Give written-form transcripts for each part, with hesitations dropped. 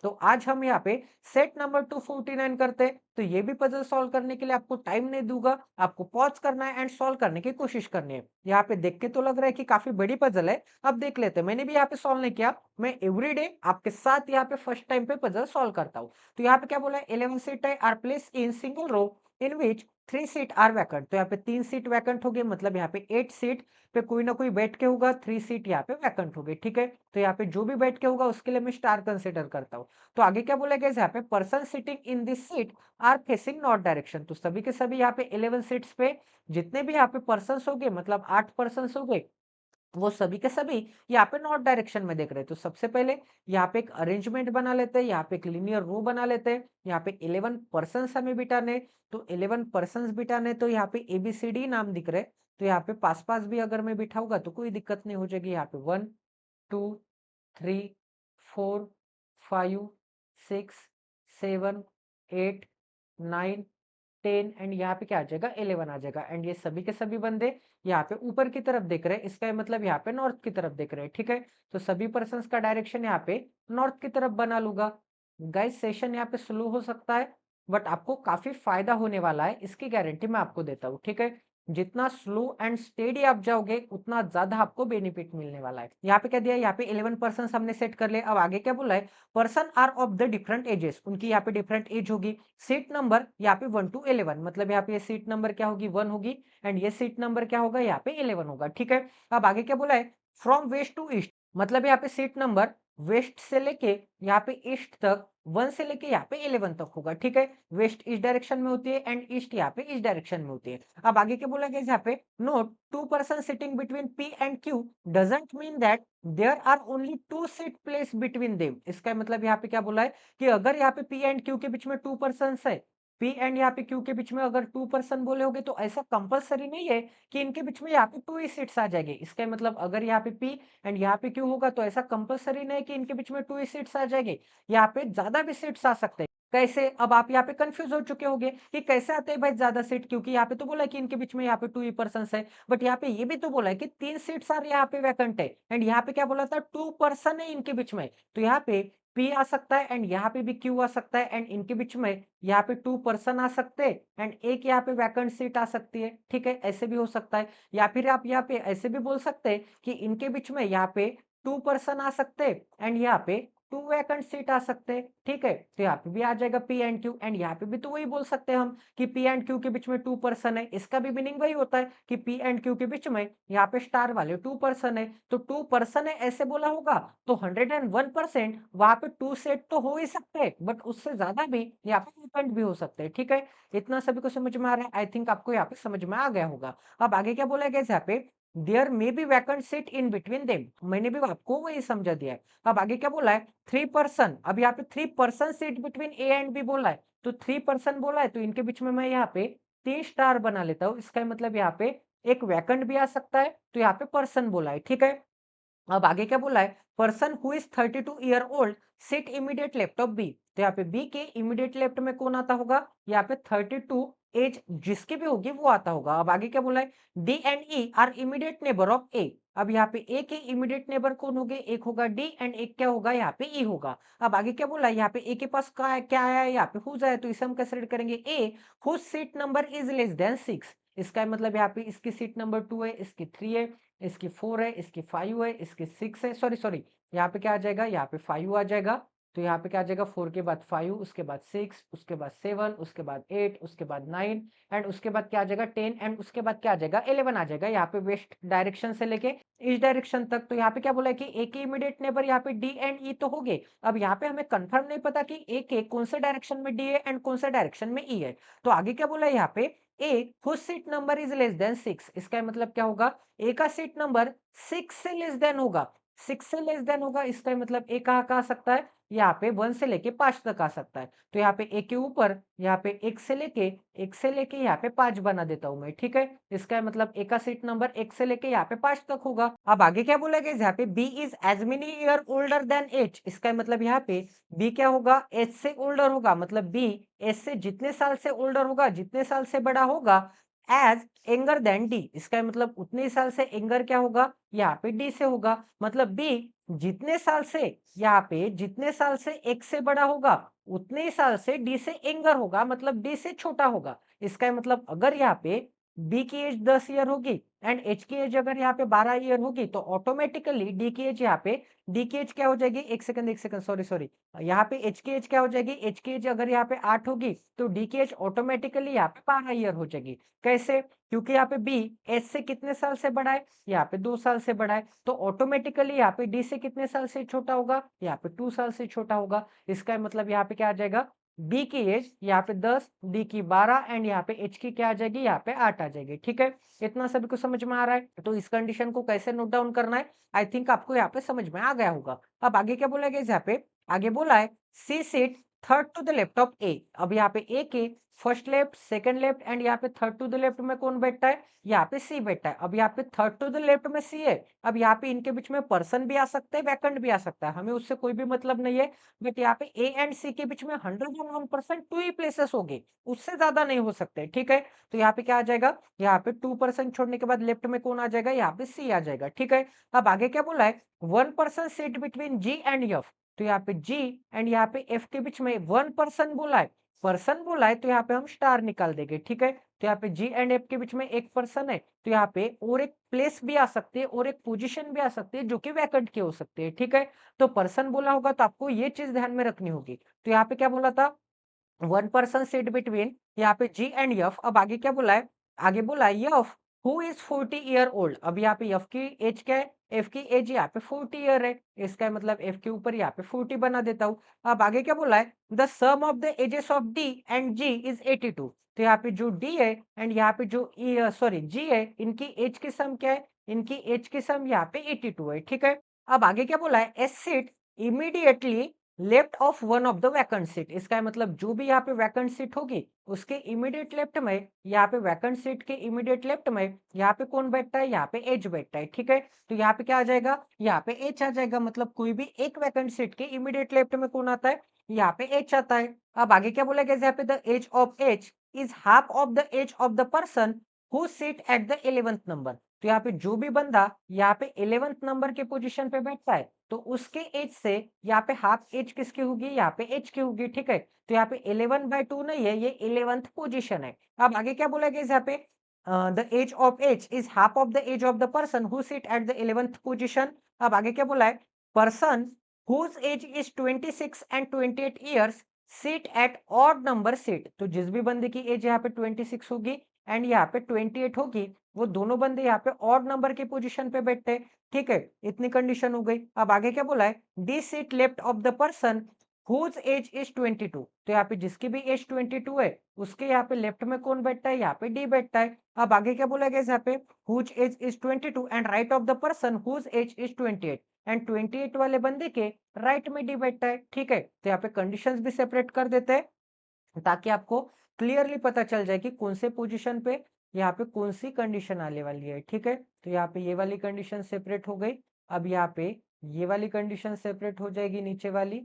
तो आज हम यहाँ पे सेट नंबर 249 करते हैं। तो ये भी पजल सॉल्व करने के लिए आपको टाइम नहीं दूंगा, आपको पॉज करना है एंड सॉल्व करने की कोशिश करनी है। यहाँ पे देख के तो लग रहा है कि काफी बड़ी पजल है। अब देख लेते हैं, मैंने भी यहाँ पे सॉल्व नहीं किया, मैं एवरीडे आपके साथ यहाँ पे फर्स्ट टाइम पे पजल सॉल्व करता हूँ। तो यहाँ पे क्या बोला है, 11 सीट है are placed in single row in which 3 seat are vacant. तो यहाँ पे 3 सीट वैकेंट हो गए, मतलब यहाँ पे 8 सीट पे कोई ना कोई बैठ के होगा, 3 सीट यहाँ पे वैकेंट हो गई। ठीक है, तो यहाँ पे जो भी बैठ के होगा उसके लिए मैं स्टार कंसिडर करता हूँ। तो आगे क्या बोला गया, यहाँ पे person sitting in this seat are facing north direction. तो सभी के सभी यहाँ पे 11 सीट्स पे जितने भी यहाँ पे पर्सन हो गए, मतलब 8 पर्सन हो गए, वो सभी के सभी यहाँ पे नॉर्थ डायरेक्शन में देख रहे हैं। तो सबसे पहले यहाँ पे एक अरेंजमेंट बना लेते हैं, यहाँ पे एक लिनियर रो बना लेते हैं। यहाँ पे 11 पर्सन हमें बिठाने, तो 11 पर्सन बिठाने, तो यहाँ पे ABCD नाम दिख रहे हैं। तो यहाँ पे पास पास भी अगर मैं बिठाऊंगा तो कोई दिक्कत नहीं हो जाएगी। यहाँ पे 1 2 3 4 5 6 7 8 9 10 एंड यहाँ पे क्या आ जाएगा, 11 आ जाएगा। एंड ये सभी के सभी बंदे यहाँ पे ऊपर की तरफ देख रहे हैं, इसका मतलब यहाँ पे नॉर्थ की तरफ देख रहे हैं। ठीक है, तो सभी पर्सन्स का डायरेक्शन यहाँ पे नॉर्थ की तरफ बना लूंगा। गाइस सेशन यहाँ पे स्लो हो सकता है, बट आपको काफी फायदा होने वाला है, इसकी गारंटी मैं आपको देता हूँ। ठीक है, जितना स्लो एंड स्टेडी आप जाओगे उतना ज्यादा आपको बेनिफिट मिलने वाला है। यहाँ पे क्या दिया, यहाँ पे 11 पर्सन हमने सेट कर लिया। अब आगे क्या बोला है, person are of the different ages, उनकी यहाँ पे डिफरेंट एज होगी। सीट नंबर यहाँ पे 1 to 11, मतलब यहाँ पे ये सीट नंबर क्या होगी, 1 होगी। एंड ये सीट नंबर क्या होगा, यहाँ पे 11 होगा। ठीक है, अब आगे क्या बोला है, फ्रॉम वेस्ट टू ईस्ट, मतलब यहाँ पे सीट नंबर वेस्ट से लेके यहाँ पे ईस्ट तक 1 से लेके यहाँ पे 11 तक होगा। ठीक है, वेस्ट इस डायरेक्शन में होती है एंड ईस्ट यहाँ पे इस डायरेक्शन में होती है। अब आगे क्या बोला गया यहाँ पे, note 2 person sitting between P and Q doesn't mean that there are only 2 seat place between them. इसका मतलब यहाँ पे क्या बोला है कि अगर यहाँ पे P एंड Q के बीच में 2 पर्सन है, P एंड यहाँ पे Q के बीच में अगर 2 पर्सन बोले होगे, तो ऐसा कंपलसरी नहीं है कि इनके बीच में यहाँ पे 2 ही सीट्स आ जाएंगे। इसका मतलब अगर यहाँ पे P एंड यहाँ पे Q होगा, तो ऐसा कंपलसरी नहीं है कि इनके बीच में 2 ही सीट्स आ जाएंगे, यहाँ पे ज्यादा भी सीट्स आ सकते हैं। कैसे, अब आप यहाँ पे कंफ्यूज हो चुके होंगे कि कैसे आते हैं भाई ज्यादा सीट, क्योंकि यहाँ पे तो बोला है कि इनके बीच में यहाँ पे 2 ही पर्सन है, बट यहाँ पे ये भी तो बोला है कि 3 सीट्स आर यहाँ पे वैकेंट है। एंड यहाँ पे क्या बोला था, 2 पर्सन है इनके बीच में। तो यहाँ पे P आ सकता है एंड यहाँ पे भी Q आ सकता है, एंड इनके बीच में यहाँ पे 2 पर्सन आ सकते हैं एंड एक यहाँ पे वैकेंट सीट आ सकती है। ठीक है, ऐसे भी हो सकता है, या फिर आप यहाँ पे ऐसे भी बोल सकते हैं कि इनके बीच में यहाँ पे 2 पर्सन आ सकते हैं एंड यहाँ पे 2 वैकेंट सीट आ सकते हैं। ठीक है, तो यहाँ पे भी आ जाएगा P एंड Q, एंड यहाँ पे भी तो वही बोल सकते हैं हम कि P एंड Q के बीच में 2 पर्सन है। इसका भी मीनिंग वही होता है कि P एंड Q के बीच में यहाँ पे स्टार वाले 2 पर्सन है। तो 2 पर्सन है ऐसे बोला होगा, तो 101% वहां पे 2 सेट तो हो ही सकते हैं, बट उससे ज्यादा भी यहाँ पे वैकेंट भी हो सकते हैं। ठीक है, इतना सभी को समझ में आ रहा है, आई थिंक आपको यहाँ पे समझ में आ गया होगा। अब आगे क्या बोला गया यहाँ पे, there may be vacant seat in between them, मैंने भी आपको वही समझा दिया है। अब आगे क्या बोला है, 3 पर्सन, अब यहाँ पे 3 person seat between A and B बोला है, तो 3 पर्सन बोला है, तो इनके बीच में मैं यहाँ पे 3 स्टार बना लेता हूँ। इसका मतलब यहाँ पे एक वैकेंट भी आ सकता है, तो यहाँ पे पर्सन बोला है। ठीक है, अब आगे क्या बोला है, person who is 32 year old sit immediate left of B. तो यहाँ पे बी के इमीडिएट लेफ्ट में कौन आता होगा, यहाँ पे 32 एज जिसकी भी होगी वो आता होगा। अब आगे क्या बोला है, D and E are immediate neighbour of A. अब यहाँ पे ए के इमीडिएट नेबर कौन होंगे, एक होगा डी एंड एक क्या होगा, यहाँ पे ई होगा। अब आगे क्या बोला है, यहाँ पे ए के पास क्या आया है, यहाँ पे हुज आया, तो इसे हम कैसे रीड करेंगे, A whose seat number is less than 6। इसका मतलब यहाँ पे इसकी सीट नंबर 2 है, इसकी 3 है, इसकी 4 है, इसकी 5 है, इसकी 6 है, सॉरी सॉरी, यहाँ पे क्या आ जाएगा, यहाँ पे 5 आ जाएगा। तो यहाँ पे क्या आ जाएगा, 4 के बाद 5, उसके बाद 6, उसके बाद 7, उसके बाद 8, उसके बाद 9 एंड उसके बाद क्या आ जाएगा 10 एंड उसके बाद क्या आ जाएगा 11 आ जाएगा, यहाँ पे वेस्ट डायरेक्शन से लेके इस डायरेक्शन तक। तो यहाँ पे क्या बोला है कि ए के इमीडिएट नेबर यहाँ पे डी एंड ई तो हो गए। अब यहाँ पे हमें कंफर्म नहीं पता कि ए के कौन से डायरेक्शन में डी है एंड कौन से डायरेक्शन में ई है। तो आगे क्या बोला है यहाँ पे, A whose seat number is less than 6। इसका मतलब क्या होगा, ए का सीट नंबर 6 से लेस देन होगा, 6 से लेस देन होगा। इसका मतलब ए कहाँ कहाँ आ सकता है, यहाँ पे 1 से लेके 5 तक आ सकता है। तो यहाँ पे ए के ऊपर यहाँ पे 1 से लेके यहाँ पे 5 बना देता हूं मैं। ठीक है, इसका मतलब ए का सीट नंबर 1 से लेके यहाँ पे 5 तक होगा। अब आगे क्या बोला गया, यहाँ पे B is as many year older than H. इसका मतलब यहाँ पे बी क्या होगा, एच से ओल्डर होगा, मतलब बी एच से जितने साल से ओल्डर होगा, जितने साल से बड़ा होगा, एज यंगर देन डी। इसका मतलब उतने ही साल से यंगर क्या होगा, यहाँ पे डी से होगा। मतलब बी जितने साल से, यहाँ पे जितने साल से एक्स से बड़ा होगा उतने ही साल से डी से यंगर होगा, मतलब डी से छोटा होगा। इसका मतलब अगर यहाँ पे बी की एज 10 ईयर होगी एंड एच की एज अगर यहाँ पे 12 ईयर होगी तो ऑटोमेटिकली डी की एज यहाँ पे, डी की एज क्या हो जाएगी, एक सेकंड सॉरी सॉरी, यहाँ पे एच की एज क्या हो जाएगी, एच की एज अगर यहाँ पे 8 होगी तो डी की एज ऑटोमेटिकली यहाँ पे 12 ईयर हो जाएगी। कैसे, क्योंकि यहाँ पे बी एच से कितने साल से बड़ा है, यहाँ पे 2 साल से बड़ा है, तो ऑटोमेटिकली यहाँ पे डी से कितने साल से छोटा होगा, यहाँ पे 2 साल से छोटा होगा। इसका मतलब यहाँ पे क्या आ जाएगा, बी की एज यहाँ पे 10, डी की 12 एंड यहाँ पे एच की क्या आ जाएगी, यहाँ पे 8 आ जाएगी। ठीक है, इतना सभी को समझ में आ रहा है। तो इस कंडीशन को कैसे नोट डाउन करना है, आई थिंक आपको यहाँ पे समझ में आ गया होगा। अब आगे क्या बोला गया यहाँ पे, आगे बोला है C seat third to the left of A. अब यहाँ पे ए के first left, second left and यहाँ पे थर्ड टू द लेफ्ट में कौन बैठता है, यहाँ पे सी बैठता है। अब यहाँ पे थर्ड टू द लेफ्ट में सी है, अब यहाँ पे इनके बीच में पर्सन भी आ सकता है, वैकेंट भी आ सकता है, हमें उससे कोई भी मतलब नहीं है। बट यहाँ पे ए एंड सी के बीच में 101% 2 ही प्लेसेस होंगे, उससे ज्यादा नहीं हो सकते। ठीक है, तो यहाँ पे क्या आ जाएगा, यहाँ पे 2% छोड़ने के बाद लेफ्ट में कौन आ जाएगा, यहाँ पे सी आ जाएगा। ठीक है, अब आगे क्या बोला है, 1% seat between ji and F. तो यहाँ पे जी एंड यहाँ पे एफ के बीच में 1% बोला है, पर्सन बोला है, तो यहाँ पे हम स्टार निकाल देंगे। ठीक है, तो यहाँ पे जी एंड एफ के बीच में एक पर्सन है, तो यहाँ पे और एक प्लेस भी आ सकती है और एक पोजीशन भी आ सकती है जो कि वैकेंट की हो सकती है। ठीक है, तो पर्सन बोला होगा तो आपको ये चीज ध्यान में रखनी होगी। तो यहाँ पे क्या बोला था, 1% सीट बिटवीन यहाँ पे जी एंड एफ। अब आगे क्या बोला है, आगे बोला है F who is 40 year old. अब यहाँ पे एफ की एज क्या है, एफ की एज यहाँ पे 40 ईयर है, इसका मतलब एफ के ऊपर यहाँ पे 40 बना देता हूँ। अब आगे क्या बोला है, the sum of the ages of D and G is 82। तो यहाँ पे जो डी है एंड यहाँ पे जो सॉरी जी है, इनकी एज की सम क्या है, इनकी एज की सम यहाँ पे 82 है। ठीक है, अब आगे क्या बोला है, S seat immediately left of one of the vacant seat. इसका मतलब जो भी यहाँ पे वैकेंट सीट होगी उसके इमीडिएट लेफ्ट में, यहाँ पे वैकेंट सीट के इमीडिएट लेफ्ट में यहाँ पे कौन बैठता है, यहाँ पे एच बैठता है। ठीक है, तो यहाँ पे क्या आ जाएगा, यहाँ पे एच आ जाएगा, मतलब कोई भी एक वैकेंट सीट के इमीडिएट लेफ्ट में कौन आता है, यहाँ पे एच आता है। अब आगे क्या बोला गया, यहाँ पे the age of H is half of the age of the person who seat at the 11th number. तो यहाँ पे जो भी बंदा यहाँ पे 11th नंबर के पोजीशन पे बैठता है तो उसके एज से यहाँ पे हाफ एज किसकी होगी, यहाँ पे एज की होगी। ठीक है, तो यहाँ पे 11/2 नहीं है, ये 11th पोजीशन है। अब आगे क्या बोला गया यहाँ पे, the age of H is half of the age of the person who sit at the 11th position. अब आगे क्या बोला है, person whose age is 26 and 28 years sit at odd number seat. तो जिस भी बंदे की एज यहाँ पे 26 होगी एंड यहाँ पे 28 होगी, वो दोनों बंदे यहाँ पे ऑड नंबर के पोजीशन पे बैठते हैं। ठीक है, इतनी कंडीशन हो गई। अब आगे क्या बोला है, D seat left of the person whose age is 22। तो यहाँ पे जिसकी भी एज 22 है उसके यहाँ पे लेफ्ट में कौन बैठता है, यहाँ पे डी बैठता है। अब आगे क्या बोला गया यहाँ पे, whose age is 22 and right of the person whose age is 28 and 28 वाले बंदे के राइट में डी बैठता है। ठीक है, तो यहाँ पे कंडीशंस भी सेपरेट कर देते हैं ताकि आपको क्लियरली पता चल जाए कि कौन से पोजीशन पे यहाँ पे कौन सी कंडीशन आने वाली है। ठीक है, तो यहाँ पे ये वाली कंडीशन सेपरेट हो गई। अब यहाँ पे ये वाली कंडीशन सेपरेट हो जाएगी, नीचे वाली,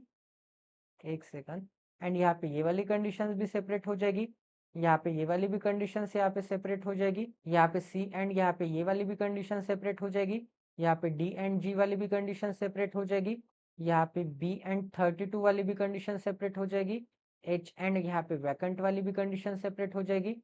एक सेकंड, एंड यहाँ पे ये वाली कंडीशन भी सेपरेट हो जाएगी, यहाँ पे ये वाली भी कंडीशन यहाँ पे सेपरेट हो जाएगी, यहाँ पे सी एंड यहाँ पे ये वाली भी कंडीशन सेपरेट हो जाएगी, यहाँ पे डी एंड जी वाली भी कंडीशन सेपरेट हो जाएगी, यहाँ पे बी एंड 32 वाली भी कंडीशन सेपरेट हो जाएगी, एच एंड यहाँ पे वैकेंट वाली भी कंडीशन सेपरेट हो जाएगी,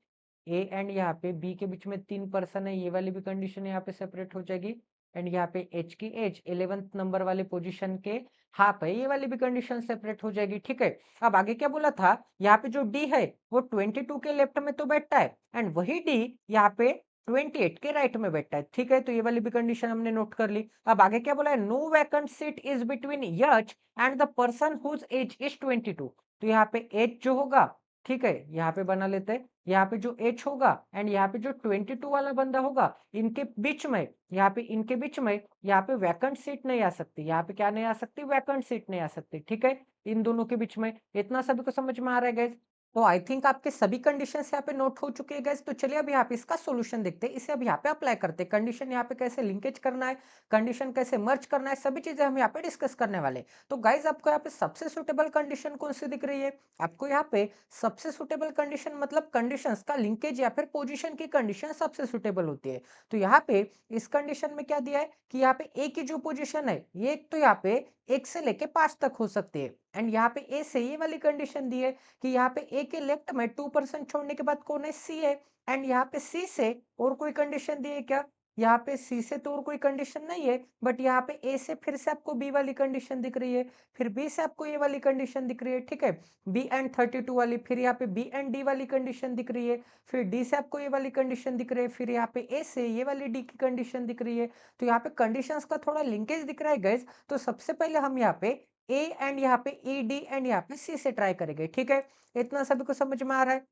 ए एंड यहाँ पे बी के बीच में 3 पर्सन है, ये वाली भी कंडीशन यहाँ पे सेपरेट हो जाएगी, एंड यहाँ पे एच की एज 11th नंबर वाले पोजीशन के हाफ है, ये वाली भी कंडीशन सेपरेट हो जाएगी। ठीक है, अब आगे क्या बोला था, यहाँ पे जो डी है वो 22 के लेफ्ट में तो बैठता है एंड वही डी यहाँ पे 28 के राइट में बैठता है। ठीक है, तो ये वाली भी कंडीशन हमने नोट कर ली। अब आगे क्या बोला है, no vacant seat is between H and the person whose age is 22। तो यहाँ पे एज जो होगा, ठीक है, यहाँ पे बना लेते हैं, यहाँ पे जो एच होगा एंड यहाँ पे जो 22 वाला बंदा होगा, इनके बीच में, यहाँ पे इनके बीच में यहाँ पे वैकेंट सीट नहीं आ सकती, यहाँ पे क्या नहीं आ सकती, वैकेंट सीट नहीं आ सकती। ठीक है, इन दोनों के बीच में, इतना सभी को समझ में आ रहा है गाइस। तो आई थिंक आपके सभी कंडीशंस यहाँ पे नोट हो चुके हैं गाइस। तो चलिए अब यहाँ पे इसका सॉल्यूशन देखते हैं। इसे अब यहाँ पे अप्लाई करते हैं। कंडीशन यहाँ पे कैसे लिंकेज करना है, कंडीशन कैसे मर्ज करना है, सभी चीजें हम यहाँ पे डिस्कस करने वाले हैं। तो गाइस आपको यहाँ पे सबसे सुटेबल कंडीशन कौन सी दिख रही है? आपको यहाँ पे सबसे सुटेबल कंडीशन मतलब कंडीशंस का लिंकेज या फिर पोजीशन की कंडीशन सबसे सुटेबल होती है। तो यहाँ पे इस कंडीशन में क्या दिया है कि यहाँ पे ए की जो पोजीशन है ये एक तो यहाँ पे 1 से लेके 5 तक हो सकती है, एंड यहाँ पे ए से ये वाली कंडीशन दी है कि यहाँ पे ए के लेफ्ट में 2% छोड़ने के बाद कौन है? सी है। एंड यहाँ पे सी से और कोई कंडीशन दी है क्या? यहाँ पे सी से तो और कोई कंडीशन नहीं है, बट यहाँ पे ए से फिर से आपको बी वाली कंडीशन दिख रही है, फिर बी से आपको ये वाली कंडीशन दिख रही है, ठीक है, बी एंड 32 वाली, फिर यहाँ पे बी एंड डी वाली कंडीशन दिख रही है, फिर डी से आपको ये वाली कंडीशन दिख रही है, फिर यहाँ पे ए से ये वाली डी की कंडीशन दिख रही है। तो यहाँ पे कंडीशंस का थोड़ा लिंकेज दिख रहा है गाइज। तो सबसे पहले हम यहाँ पे ए एंड यहाँ पे ई डी एंड यहाँ पे सी से ट्राई करेंगे, ठीक है। इतना सभी को समझ में आ रहा है?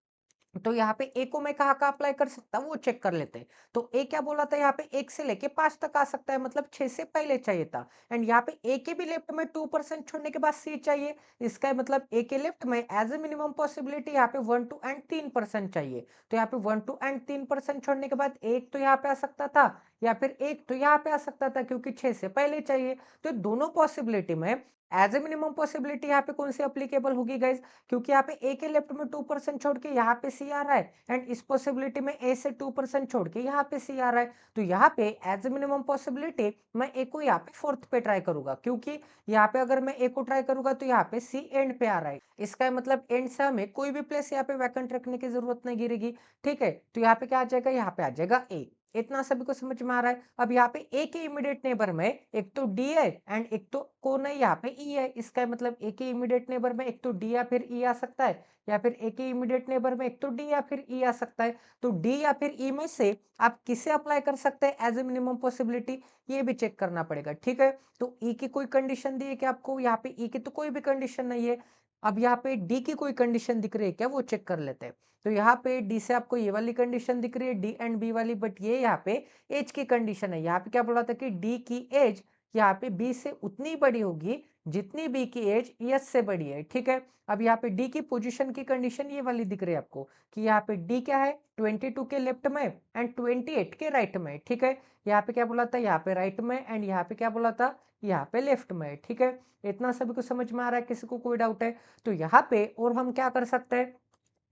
तो यहाँ पे ए को मैं कहाँ-कहाँ अप्लाई कर सकता हूँ वो चेक कर लेते हैं। तो ए क्या बोला था यहाँ पे 1 से लेके 5 तक आ सकता है, मतलब 6 से पहले चाहिए था। एंड यहाँ पे ए के भी लेफ्ट में 2% छोड़ने के बाद सी चाहिए। इसका मतलब ए के लेफ्ट में एज ए मिनिमम पॉसिबिलिटी यहाँ पे 1 2 एंड 3% चाहिए। तो यहाँ पे 1 2 एंड 3% छोड़ने के बाद एक तो यहाँ पे आ सकता था या फिर एक तो यहाँ पे आ सकता था, क्योंकि 6 से पहले चाहिए। तो दोनों पॉसिबिलिटी में एज ए मिनिमम पॉसिबिलिटी यहाँ पे कौन सी एप्लीकेबल होगी गाइज? क्योंकि यहाँ पे ए के लेफ्ट में 2% छोड़ के यहाँ पे सी आ रहा है, एंड इस पॉसिबिलिटी में ए से 2% छोड़ के यहाँ पे सी आ रहा है। तो यहाँ पे एज ए मिनिमम पॉसिबिलिटी मैं ए को यहाँ पे फोर्थ पे ट्राई करूंगा, क्योंकि यहाँ पे अगर मैं ए को ट्राई करूंगा तो यहाँ पे सी एंड पे आ रहा है। इसका मतलब एंड से हमें कोई भी प्लेस यहाँ पे वैकेंट रखने की जरूरत नहीं गिरेगी, ठीक है। तो यहाँ पे क्या आ जाएगा? यहाँ पे आ जाएगा ए। इतना सभी को समझ में आ रहा है? अब यहाँ पे ए के इमीडिएट नेबर में एक तो डी है एंड एक तो कौन है? यहाँ पे ई है। इसका मतलब ए के इमीडिएट नेबर में एक तो डी या फिर ई आ सकता है, या फिर ए के इमीडिएट नेबर में एक तो डी या फिर ई आ सकता है। तो डी या फिर ई में से आप किसे अप्लाई कर सकते हैं एज ए मिनिमम पॉसिबिलिटी, ये भी चेक करना पड़ेगा, ठीक है। तो ई की कोई कंडीशन दी है क्या आपको? यहाँ पे ई की तो कोई भी कंडीशन नहीं है। अब यहाँ पे डी की कोई कंडीशन दिख रही है क्या, वो चेक कर लेते हैं। तो यहाँ पे डी से आपको ये वाली कंडीशन दिख रही है, डी एंड बी वाली, बट ये यहाँ पे एज की कंडीशन है। यहाँ पे क्या बोला था कि डी की एज यहाँ पे बी से उतनी बड़ी होगी जितनी बी की एज एस से बड़ी है, ठीक है। अब यहाँ पे डी की पोजीशन की कंडीशन ये वाली दिख रही है आपको कि यहाँ पे डी क्या है? 22 के लेफ्ट में एंड 28 के राइट में, ठीक है। यहाँ पे क्या बोला था? यहाँ पे राइट में, एंड यहाँ पे क्या बोला था? यहाँ पे लेफ्ट में, ठीक है। इतना सभी को समझ में आ रहा है? किसी को कोई डाउट है? तो यहाँ पे और हम क्या कर सकते हैं?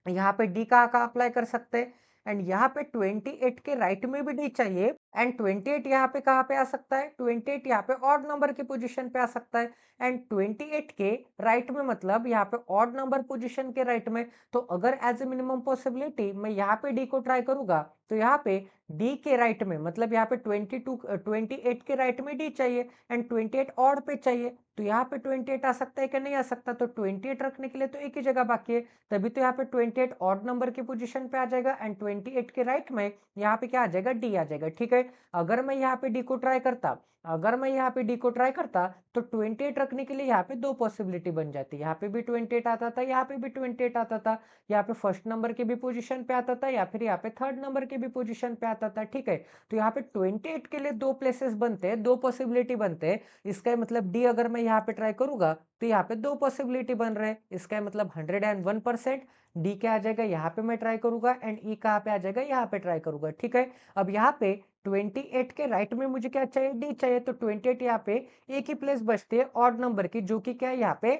यहाँ पे डी का अप्लाई कर सकते हैं, एंड यहाँ पे 28 के राइट में भी डी चाहिए, एंड 28 यहाँ पे कहाँ पे आ सकता है? 28 यहाँ पे ऑड नंबर की पोजीशन पे आ सकता है, एंड 28 के राइट में मतलब यहाँ पे ऑड नंबर पोजीशन के राइट में। तो अगर एज ए मिनिमम पॉसिबिलिटी मैं यहाँ पे डी को ट्राई करूंगा तो यहाँ पे डी के राइट में मतलब यहाँ पे 28 के राइट में डी चाहिए, एंड 28 ऑड पे चाहिए। तो यहाँ पे 28 आ सकता है कि नहीं आ सकता? तो 28 रखने के लिए तो एक ही जगह बाकी है, तभी तो यहाँ पे 28 ऑड नंबर की पोजीशन पे आ जाएगा, एंड 28 के राइट में यहाँ पे क्या आ जाएगा? डी आ जाएगा, ठीक है। अगर मैं यहाँ पे डी को ट्राई करता अगर मैं यहाँ पे डी को ट्राई करता तो 28 रखने के लिए यहाँ पे दो पॉसिबिलिटी बन जाती। यहाँ पे भी 28 आता था, यहाँ पे भी 28 आता था। यहाँ पे फर्स्ट नंबर के भी पोजीशन पे आता था, या फिर यहाँ पे थर्ड नंबर के भी पोजीशन पे आता था, ठीक है। तो यहाँ पे 28 के लिए दो प्लेसेस बनते हैं, दो पॉसिबिलिटी बनते हैं। इसका मतलब डी अगर मैं यहाँ पे ट्राई करूंगा तो यहाँ पे दो पॉसिबिलिटी बन रहे हैं। इसका मतलब 101% डी क्या आ जाएगा? यहाँ पे मैं ट्राई करूंगा, एंड ई कहाँ पे आ जाएगा? यहाँ पे ट्राई करूंगा, ठीक है। अब यहाँ पे 28 के राइट में मुझे क्या चाहिए? डी चाहिए। तो 28 यहाँ पे एक ही प्लेस बचती है ऑड नंबर की, जो कि क्या है? यहाँ पे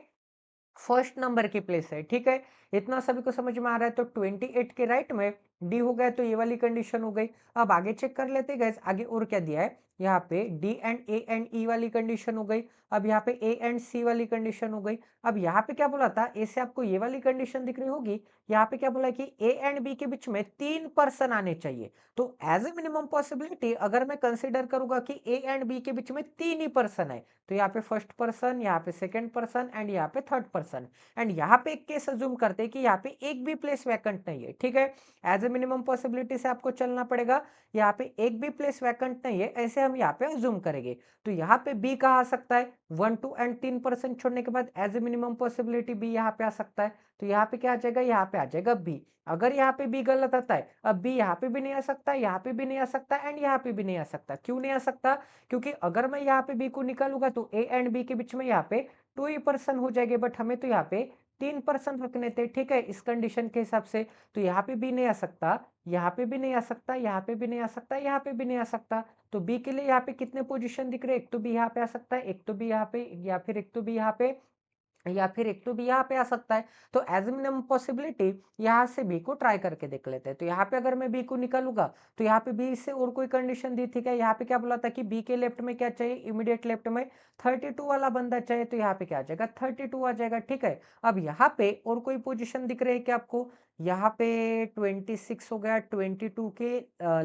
फर्स्ट नंबर की प्लेस है, ठीक है। इतना सभी को समझ में आ रहा है? तो 28 के राइट में डी हो गया, तो ये वाली कंडीशन हो गई। अब आगे चेक कर लेते हैं आगे और क्या दिया है। यहाँ पे डी एंड ए एंड ई वाली कंडीशन हो गई। अब यहाँ पे ए एंड सी वाली कंडीशन हो गई। अब यहाँ पे क्या बोला था? ए से आपको ये वाली कंडीशन दिख रही होगी। यहाँ पे क्या बोला कि ए एंड बी के बीच में 3% आने चाहिए। तो एज ए मिनिमम पॉसिबिलिटी अगर मैं कंसिडर करूंगा कि ए एंड बी के बीच में 3 ही पर्सन है, तो यहाँ पे फर्स्ट पर्सन, यहाँ पे सेकंड पर्सन, एंड यहाँ पे थर्ड पर्सन, एंड यहाँ पे एक केस अज्यूम करते हैं कि यहाँ पे एक भी प्लेस वैकेंट नहीं है, ठीक है। एज ए मिनिमम पॉसिबिलिटी से आपको चलना पड़ेगा। यहाँ पे एक भी प्लेस वैकेंट नहीं है, ऐसे हम यहाँ पे अज्यूम करेंगे। तो यहाँ पे बी कहाँ आ सकता है? 1 2 एंड 3% छोड़ने के बाद as a minimum possibility B यहाँ पे आ सकता है। तो यहाँ पे क्या आ जाएगा? यहाँ पे आ जाएगा बी। अगर यहाँ पे बी गलत आता है, अब बी यहाँ पे भी नहीं आ सकता, यहाँ पे भी नहीं आ सकता, एंड यहाँ पे भी नहीं आ सकता। क्यों नहीं आ सकता? क्योंकि अगर मैं यहाँ पे बी को निकालूंगा तो ए एंड बी के बीच में यहाँ पे 2 ही पर्सन हो जाएंगे, बट हमें तो यहाँ पे 3% रखने थे, ठीक है, इस कंडीशन के हिसाब से। तो यहाँ पे भी नहीं आ सकता, यहाँ पे भी नहीं आ सकता, यहाँ पे भी नहीं आ सकता, यहाँ पे भी नहीं आ सकता। तो बी के लिए यहाँ पे कितने पोजीशन दिख रहे हैं? एक तो बी यहाँ पे आ सकता है, एक तो बी यहाँ पे, या फिर एक तो बी यहाँ पे, या फिर एक तो बी यहाँ पे आ सकता है। तो एज मिनिमम पॉसिबिलिटी यहाँ से बी को ट्राई करके देख लेते हैं। तो यहाँ पे अगर मैं बी को निकालूंगा तो यहाँ पे बी से और कोई कंडीशन दी थी क्या? यहाँ पे क्या बोला था कि बी के लेफ्ट में क्या चाहिए? इमीडिएट लेफ्ट में 32 वाला बंदा चाहिए। तो यहाँ पे क्या आ जाएगा? 32 आ जाएगा, ठीक है। अब यहाँ पे और कोई पोजिशन दिख रही है क्या आपको? यहाँ पे 26 हो गया, 22 के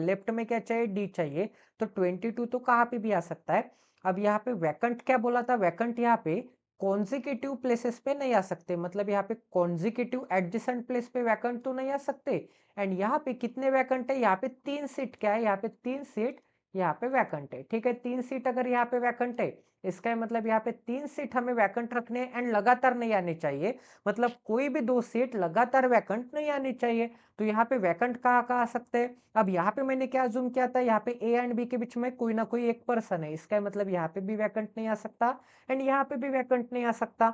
लेफ्ट में क्या चाहिए? डी चाहिए। तो 22 तो कहाँ पे भी आ सकता है। अब यहाँ पे वैकेंट क्या बोला था? वैकेंट यहाँ पे कॉन्जिक्यूटिव प्लेसेस पे नहीं आ सकते, मतलब यहाँ पे कॉन्जिक्यूटिव एडजेसेंट प्लेस पे वैकेंट तो नहीं आ सकते। एंड यहाँ पे कितने वैकेंट है? यहाँ पे 3 सीट, क्या है? यहाँ पे 3 सीट यहाँ पे वैकेंट है, ठीक है। 3 सीट अगर यहाँ पे वैकेंट है, इसका मतलब यहाँ पे 3 सीट हमें वैकेंट रखने हैं एंड लगातार नहीं आनी चाहिए, मतलब कोई भी 2 सीट लगातार वैकेंट नहीं आनी चाहिए। तो यहाँ पे वैकेंट कहाँ कहाँ आ सकते हैं? अब यहाँ पे मैंने क्या जूम किया था? यहाँ पे ए एंड बी के बीच में कोई ना कोई एक पर्सन है, इसका मतलब यहाँ पे भी वैकेंट नहीं आ सकता एंड यहाँ पे भी वैकेंट नहीं आ सकता।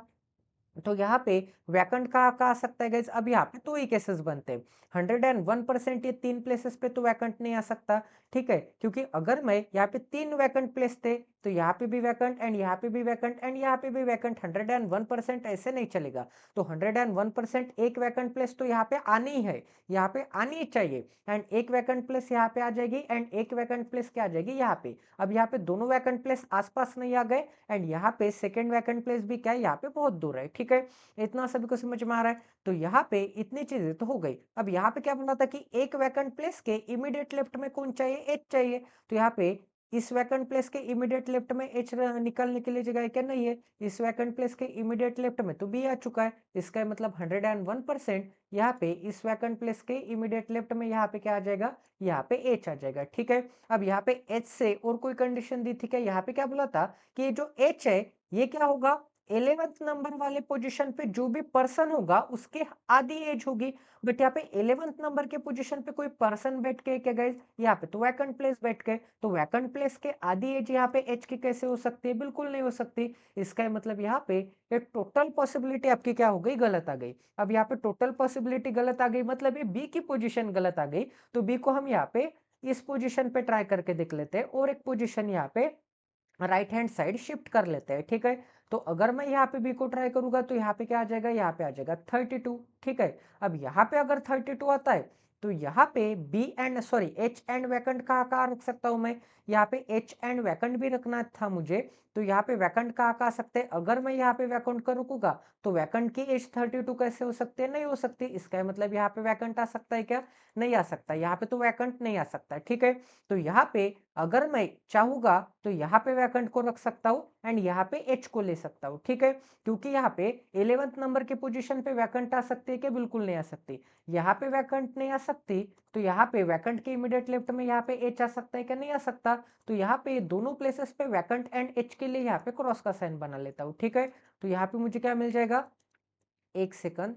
तो यहाँ पे वैकेंट कहाँ आ सकता है गाइज? अब यहाँ पे 2 ही केसेस बनते हैं। 101% ये 3 प्लेसेस पे तो वैकेंट नहीं आ सकता, ठीक है, क्योंकि अगर मैं यहाँ पे 3 वैकेंट प्लेस थे तो यहाँ पे भी वैकेंट एंड यहाँ पे भी वैकेंट एंड यहाँ पे भी वैकेंट, 101% ऐसे नहीं चलेगा। तो 101% एक वैकेंट प्लेस तो यहाँ पे आनी ही है, यहाँ पे आनी ही चाहिए। एंड एक वैकेंट प्लेस यहाँ पे आ जाएगी एंड एक वैकेंट प्लेस क्या आ जाएगी? यहाँ पे। अब यहाँ पे दोनों वैकेंट प्लेस आसपास नहीं आ गए एंड यहाँ पे सेकेंड वैकेंट प्लेस भी क्या है? यहाँ पे बहुत दूर है, ठीक है। इतना सभी को समझ में आ रहा है? तो यहाँ पे इतनी चीजें तो हो गई। अब यहाँ पे क्या बोला था कि एक वैकेंट प्लेस के इमीडिएट लेफ्ट में कौन चाहिए? एच चाहिए। तो यहाँ पे इस वैकेंट प्लेस के इमीडिएट लेफ्ट में एच निकालने के लिए जगह है क्या? नहीं है। इस वैकेंट प्लेस के इमीडिएट लेफ्ट में तो बी आ चुका है, इसका मतलब 101% यहाँ पे इस वैकेंट प्लेस के इमीडिएट लेफ्ट में यहाँ पे क्या आ जाएगा? यहाँ पे एच आ जाएगा, ठीक है। अब यहाँ पे एच से और कोई कंडीशन दी थी क्या? यहाँ पे क्या बोला था कि ये जो एच है ये क्या होगा? 11th नंबर वाले पोजीशन पे जो भी पर्सन होगा उसके आधी एज होगी। बट यहाँ पे 11th नंबर के पोजीशन पे कोई पर्सन बैठ के क्या गाइस? यहाँ पे तो वैकेंट प्लेस बैठ के, तो वैकेंट प्लेस के आधी एज यहाँ पे एच की कैसे हो सकती है? बिल्कुल नहीं हो सकती। इसका मतलब यहाँ पे एक टोटल पॉसिबिलिटी आपकी क्या हो गई? गलत आ गई। अब यहाँ पे टोटल पॉसिबिलिटी गलत आ गई, मतलब ये बी की पोजीशन गलत आ गई। तो बी को हम यहाँ पे इस पोजीशन पे ट्राई करके देख लेते हैं और एक पोजीशन यहाँ पे राइट हैंड साइड शिफ्ट कर लेते हैं, ठीक है। तो अगर मैं यहाँ पे बी को ट्राई करूंगा तो यहाँ पे क्या आ जाएगा? यहाँ पे आ जाएगा 32, ठीक है। अब यहाँ पे अगर 32 आता है तो यहाँ पे B and sorry H and vacant कहाँ कहाँ रख सकता हूँ मैं? यहाँ पे एच एंड वैकेंट भी रखना था मुझे। तो यहाँ पे वैकेंट कहाँ कहाँ सकते हैं? अगर मैं यहाँ पे वैकेंट का रुकूंगा तो वैकेंट की एज 32 कैसे हो सकती है? नहीं हो सकती। इसका मतलब यहाँ पे वैकेंट आ सकता है क्या? नहीं आ सकता। यहाँ पे तो वैकेंट नहीं आ सकता, ठीक है। तो यहाँ पे अगर मैं चाहूंगा तो यहाँ पे वैकेंट को रख सकता हूँ एंड यहाँ पे एच को ले सकता हूँ, ठीक है। क्योंकि यहाँ पे 11th नंबर के पोजीशन पे वैकेंट आ सकती है क्या? बिल्कुल नहीं आ सकती। यहाँ पे वैकेंट नहीं आ सकती तो यहाँ पे वैकेंट के इमीडिएट लेफ्ट में यहाँ पे एच आ सकता है क्या? नहीं आ सकता। तो यहाँ पे दोनों प्लेसेस पे वैकेंट एंड एच के लिए यहाँ पे क्रॉस का साइन बना लेता हूँ, ठीक है। तो यहाँ पे मुझे क्या मिल जाएगा? एक सेकंड,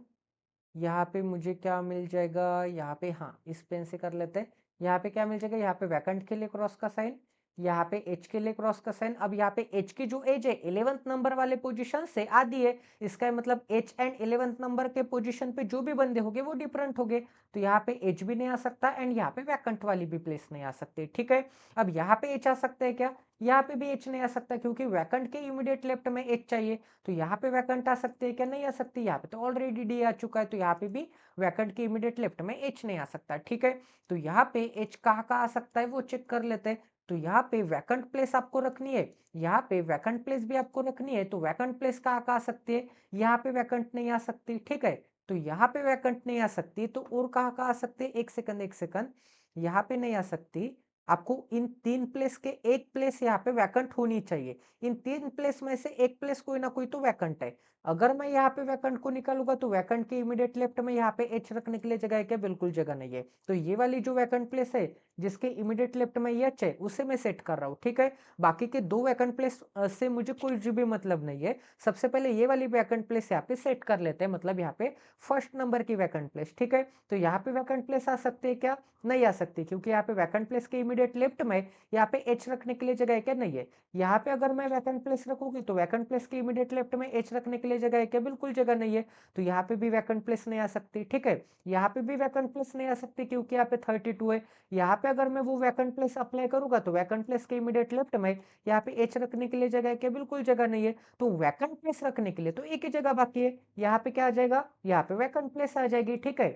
यहाँ पे मुझे क्या मिल जाएगा? यहाँ पे हाँ इस पेन से कर लेते हैं। यहाँ पे क्या मिल जाएगा? यहाँ पे वैकेंट के लिए क्रॉस का साइन, यहाँ पे एच के लिए क्रॉस का साइन। अब यहाँ पे एच की जो एज है 11th नंबर वाले पोजीशन से आधी है, इसका मतलब एच एंड 11th नंबर के पोजीशन पे जो भी बंदे होंगे वो डिफरेंट होंगे। तो यहाँ पे एच भी नहीं आ सकता एंड यहाँ पे वैकेंट वाली भी प्लेस नहीं आ सकती, ठीक है। अब यहाँ पे एच आ सकता है क्या? यहाँ पे भी एच नहीं आ सकता क्योंकि वैकेंट के इमीडिएट लेफ्ट में एच चाहिए। तो यहाँ पे वैकेंट आ सकती है क्या? नहीं आ सकती। यहाँ पे तो ऑलरेडी डी आ चुका है, तो यहाँ पे भी वैकेंट के इमीडिएट लेफ्ट में एच नहीं आ सकता, ठीक है। तो यहाँ पे एच कहाँ कहाँ आ सकता है वो चेक कर लेते हैं। तो यहाँ पे वैकेंट प्लेस आपको रखनी है, यहाँ पे वैकेंट प्लेस भी आपको रखनी है। तो वैकेंट प्लेस कहाँ कहाँ आ सकती है? यहाँ पे वैकेंट नहीं आ सकती, ठीक है। तो यहाँ पे वैकेंट नहीं आ सकती तो और कहाँ कहाँ आ सकती है? एक सेकंड एक सेकंड, यहाँ पे नहीं आ सकती। आपको इन 3 प्लेस के एक प्लेस यहाँ पे वैकेंट होनी चाहिए। इन 3 प्लेस में से एक प्लेस कोई ना कोई तो वैकेंट है। अगर मैं यहाँ पे वैकेंट को निकालूंगा तो वैकेंट के इमीडिएट लेफ्ट में यहाँ पे एच रखने के लिए जगह है क्या? बिल्कुल जगह नहीं है। तो ये वाली जो वैकेंट प्लेस है जिसके इमीडिएट लेफ्ट में एच है उसे मैं सेट कर रहा हूँ, ठीक है। बाकी के 2 वैकेंट प्लेस से मुझे कोई भी मतलब नहीं है। सबसे पहले ये वाली वैकेंट प्लेस यहाँ पे सेट कर लेते हैं, मतलब यहाँ पे फर्स्ट नंबर की वैकेंट प्लेस, ठीक है। तो यहाँ पे वैकेंट प्लेस आ सकती है क्या? नहीं आ सकती, क्योंकि यहाँ पे वैकेंट प्लेस के इमीडिएट लेफ्ट में यहाँ पे एच रखने के लिए जगह है क्या? नहीं है। यहाँ पे अगर मैं वैकेंट प्लेस रखूंगी तो वैकेंट प्लेस के इमीडिएट लेफ्ट में एच रखने के लिए लिए जगह है क्या? बिल्कुल जगह नहीं है, तो यहाँ पे भी वैकेंट प्लेस नहीं आ सकती, ठीक है। यहाँ पे भी वैकेंट प्लेस नहीं आ सकती क्योंकि यहाँ पे 32 है। यहाँ पे अगर मैं वो वैकेंट प्लेस अप्लाई करूंगा तो वैकेंट प्लेस के इमीडिएट लेफ्ट में यहाँ पे एच रखने के लिए जगह है क्या? बिल्कुल जगह नहीं है, तो वैकेंट प्लेस रखने के लिए तो एक ही जगह बाकी है, यहाँ पे क्या आ जाएगा? यहाँ पे वैकेंट प्लेस आ जाएगी, ठीक है।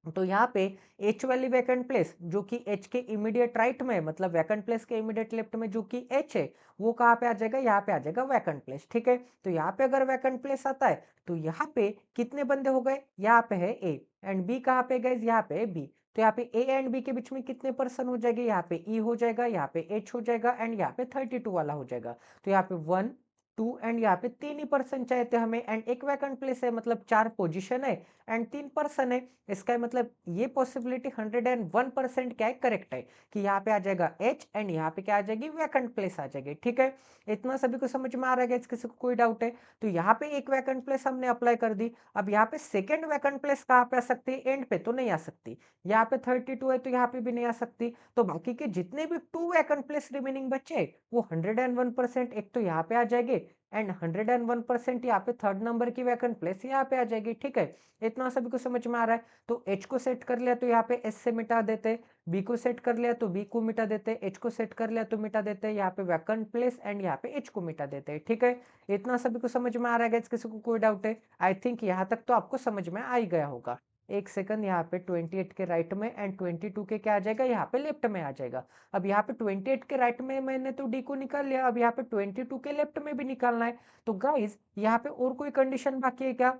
तो यहाँ पे एच वाली वैकेंट प्लेस जो कि एच के इमीडिएट राइट में, मतलब वैकेंट प्लेस के इमीडिएट लेफ्ट में जो कि एच है, वो कहाँ पे आ जाएगा? यहाँ पे आ जाएगा वैकेंट प्लेस, ठीक है। तो यहाँ पे अगर वैकेंट प्लेस आता है तो यहाँ पे कितने बंदे हो गए? यहाँ पे है ए, एंड बी कहाँ पे गए? यहाँ पे है बी। तो यहाँ पे ए एंड बी के बीच में कितने पर्सन हो जाएंगे? यहाँ पे ई हो जाएगा, यहाँ पे एच हो जाएगा, एंड यहाँ पे 32 वाला हो जाएगा। तो यहाँ पे 1 2 एंड यहाँ पे 3 ही पर्सन चाहिए थे हमें, एंड एक वैकेंट प्लेस है, मतलब 4 पोजीशन है एंड 3 पर्सन है। इसका मतलब ये पॉसिबिलिटी 101% क्या है? करेक्ट है कि यहाँ पे आ जाएगा एच एंड यहाँ पे क्या आ जाएगी? वैकेंट प्लेस आ जाएगी, ठीक है। इतना सभी को समझ में आ रहा है? किसी को कोई डाउट है? तो यहाँ पे एक वैकेंट प्लेस हमने अप्लाई कर दी। अब यहाँ पे सेकेंड वैकेंट प्लेस कहाँ पे आ सकती है? एंड पे तो नहीं आ सकती। यहाँ पे 32 है तो यहाँ पे भी नहीं आ सकती। तो बाकी के जितने भी 2 वैकेंट प्लेस रिमेनिंग बचे वो 101% एक तो यहाँ पे आ जाएंगे, एंड 101% यहाँ पे थर्ड नंबर की वैकेंट प्लेस यहाँ पे आ जाएगी, ठीक है। इतना सभी को समझ में आ रहा है? तो एच को सेट कर लिया तो यहाँ पे एस से मिटा देते, बी को सेट कर लिया तो बी को मिटा देते, एच को सेट कर लिया तो मिटा देते, यहाँ पे वैकेंट प्लेस एंड यहाँ पे एच को मिटा देते, ठीक है। इतना सभी को समझ में आ रहा है? किसी को कोई डाउट है? आई थिंक यहाँ तक तो आपको समझ में आ ही गया होगा। एक सेकंड, यहाँ पे 28 के राइट में एंड 22 के क्या आ जाएगा? यहाँ पे लेफ्ट में आ जाएगा। अब यहाँ पे 28 के राइट में मैंने तो डी को निकाल लिया, अब यहाँ पे 22 के लेफ्ट में भी निकालना है। तो गाइज यहाँ पे और कोई कंडीशन बाकी है क्या?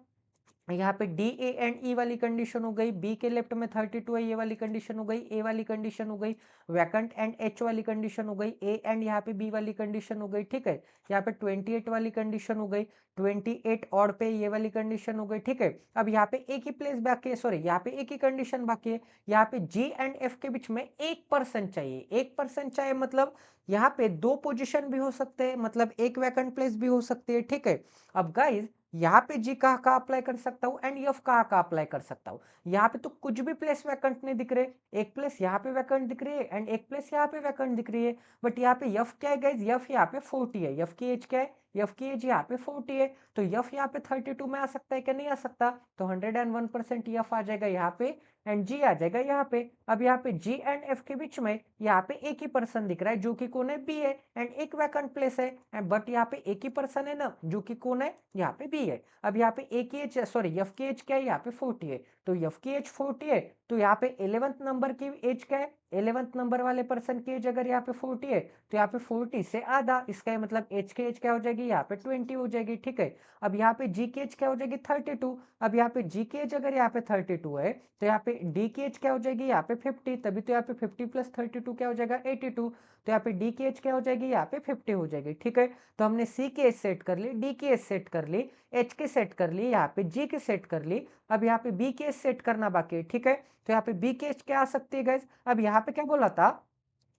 यहाँ पे डी ए एंड ई वाली कंडीशन हो गई, बी के लेफ्ट में 32 है, ये वाली कंडीशन हो गई, ए वाली कंडीशन हो गई, वैकेंट एंड एच वाली कंडीशन हो गई, ए एंड यहाँ पे बी वाली कंडीशन हो गई, ठीक है। यहाँ पे 28 वाली कंडीशन हो गई, 28 ऑड पे ये वाली कंडीशन हो गई, ठीक है। अब यहाँ पे एक ही प्लेस बाकी है, सॉरी यहाँ पे एक ही कंडीशन बाकी है। यहाँ पे जी एंड एफ के बीच में 1% चाहिए, 1% चाहिए, मतलब यहाँ पे 2 पोजिशन भी हो सकते हैं, मतलब एक वैकेंट प्लेस भी हो सकती है, ठीक है। अब गाइज यहाँ पे जी कहाँ कहाँ अप्लाई कर सकता हूँ एंड एफ कहाँ कहाँ अप्लाई कर सकता हूँ? यहाँ पे तो कुछ भी प्लेस वैकेंट नहीं दिख रहे, एक प्लेस यहाँ पे वैकेंट दिख रही है एंड एक प्लेस यहाँ पे वैकेंट दिख रही है। बट यहाँ पे एफ क्या है गाइज? एफ यहाँ पे 40 है, एफ की एज क्या है? एफ की एज यहाँ पे 40 है, तो एफ यहाँ पे 32 में आ सकता है क्या? नहीं आ सकता। तो 101% एफ आ जाएगा यहाँ पे एंड जी आ जाएगा यहाँ पे। अब यहाँ पे जी एंड एफ के बीच में यहाँ पे एक ही पर्सन दिख रहा है जो कि कौन है? बी है, एंड एक वैकेंट प्लेस है, बट यहाँ पे एक ही पर्सन है ना जो कि कौन है? यहाँ पे बी है। अब यहाँ पे ए की एज, सॉरी एफ की एज क्या है? यहाँ पे 40 है, तो एफ की एज 40 है, तो यहाँ पे 11th नंबर की एज क्या है? 11th नंबर वाले पर्सन की एज अगर यहाँ पे 40 है तो यहाँ पे 40 से आधा, इसका मतलब एच की एज क्या हो जाएगी? यहाँ पे 20 हो जाएगी, ठीक है। अब यहाँ पे जी की एज क्या हो जाएगी? 32। अब यहाँ पे जी की एज अगर यहाँ पे 32 है तो यहाँ पे डी की एज क्या हो जाएगी? यहाँ पे 50, तभी तो यहाँ पे 50 प्लस 32 क्या हो जाएगा? 82। तो यहाँ पे डी की एज क्या हो जाएगी? यहाँ पे 50 हो जाएगी, ठीक है। तो हमने सी की एज सेट कर ली, डी की एज सेट कर ली, एच की सेट कर ली, यहाँ पे जी की सेट कर ली। अब यहाँ पे बी की एज सेट करना बाकी है, ठीक है। तो यहाँ पे बी की एज क्या आ सकती है गाइज? अब यहाँ पे क्या बोला था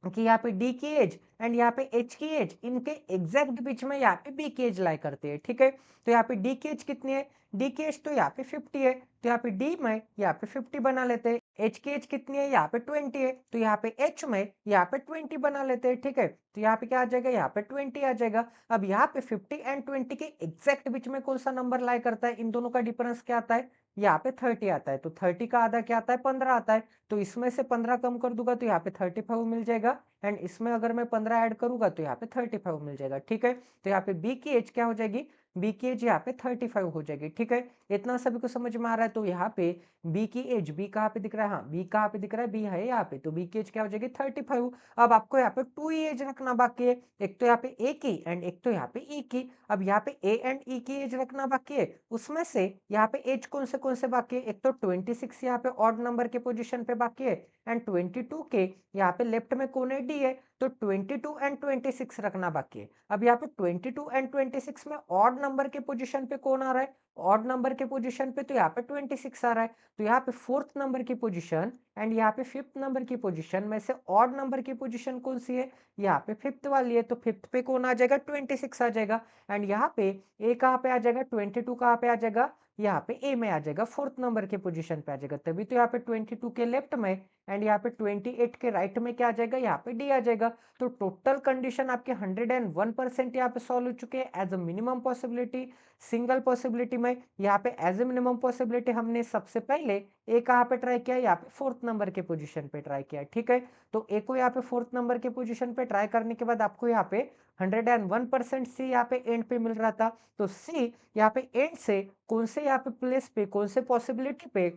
कि यहाँ पे डी की एज एंड यहाँ पे एच की एज, इनके एग्जैक्ट बीच में यहाँ पे बी की एज लाई करते हैं, ठीक है। तो यहाँ पे डी की एज कितनी है? डी की एज तो यहाँ पे 50 है, तो यहाँ पे डी में यहाँ पे 50 बना लेते हैं। एच की एज कितनी है? यहाँ पे 20 है, तो यहाँ पे एच में यहाँ पे 20 बना लेते हैं, ठीक है। तो यहाँ पे क्या आ जाएगा? यहाँ पे 20 आ जाएगा। अब यहाँ पे 50 एंड 20 के एग्जैक्ट बीच में कौन सा नंबर लाई करता है? इन दोनों का डिफरेंस क्या आता है? यहाँ पे 30 आता है, तो 30 का आधा क्या आता है? 15 आता है। तो इसमें से 15 कम कर दूंगा तो यहाँ पे 35 मिल जाएगा, एंड इसमें अगर मैं 15 ऐड करूंगा तो यहाँ पे 35 मिल जाएगा, ठीक है। तो यहाँ पे बी की एज क्या हो जाएगी? बी की एज यहाँ पे 35 हो जाएगी, ठीक है। इतना सभी को समझ में आ रहा है? तो यहाँ पे बी की एज, बी कहाँ पे दिख रहा है? हाँ, बी कहाँ पे दिख रहा है? बी है यहाँ पे, तो बी की एज क्या हो जाएगी? 35। अब आपको यहाँ पे 2 एज रखना बाकी है, एक तो यहाँ पे ए की एंड एक तो यहाँ पे ई की। अब यहाँ पे ए एंड ई की एज रखना बाकी है, उसमें से यहाँ पे एज कौन से बाकी है? एक तो 26 यहाँ पे ऑड नंबर के पोजिशन पे बाकी है, एंड 22 के यहाँ पे लेफ्ट में कौन है? डी है, तो 22 एंड 26 रखना बाकी है। अब यहाँ पे 22 एंड 26 में ऑड नंबर के पोजीशन पे कौन आ रहा है? ऑड नंबर के पोजीशन पे तो यहाँ पे 26 आ रहा है, तो यहाँ पे 4th नंबर की पोजीशन एंड यहाँ पे 5th नंबर की पोजीशन में से ऑड नंबर की पोजीशन कौन सी है? यहाँ पे 5th वाली है, तो 5th पे कौन आ जाएगा? 26 आ जाएगा, एंड यहाँ पे ए कहाँ पे आ जाएगा? 22 कहाँ पे आ जाएगा? यहाँ पे ए में आ जाएगा, 4th नंबर के पोजीशन पे आ जाएगा, तभी तो यहाँ पे 22 के लेफ्ट में एंड यहाँ पे 28 के राइट में क्या आ जाएगा? यहाँ पे डी आ जाएगा। तो टोटल कंडीशन आपके 101% यहाँ पे सॉल्व हो चुके हैं as a minimum possibility. Single possibility में यहाँ पे एज ए मिनिमम पॉसिबिलिटी हमने सबसे पहले ए कहाँ पे ट्राई किया, यहाँ पे फोर्थ नंबर के पोजीशन पे ट्राई किया, ठीक है। तो ए को यहाँ पे फोर्थ नंबर के पोजीशन पे ट्राई करने के बाद आपको यहाँ पे 101% सी यहाँ पे एंड पे मिल रहा था। तो सी यहाँ पे एंड से कौन से यहाँ पे प्लेस पे, कौन से पॉसिबिलिटी पे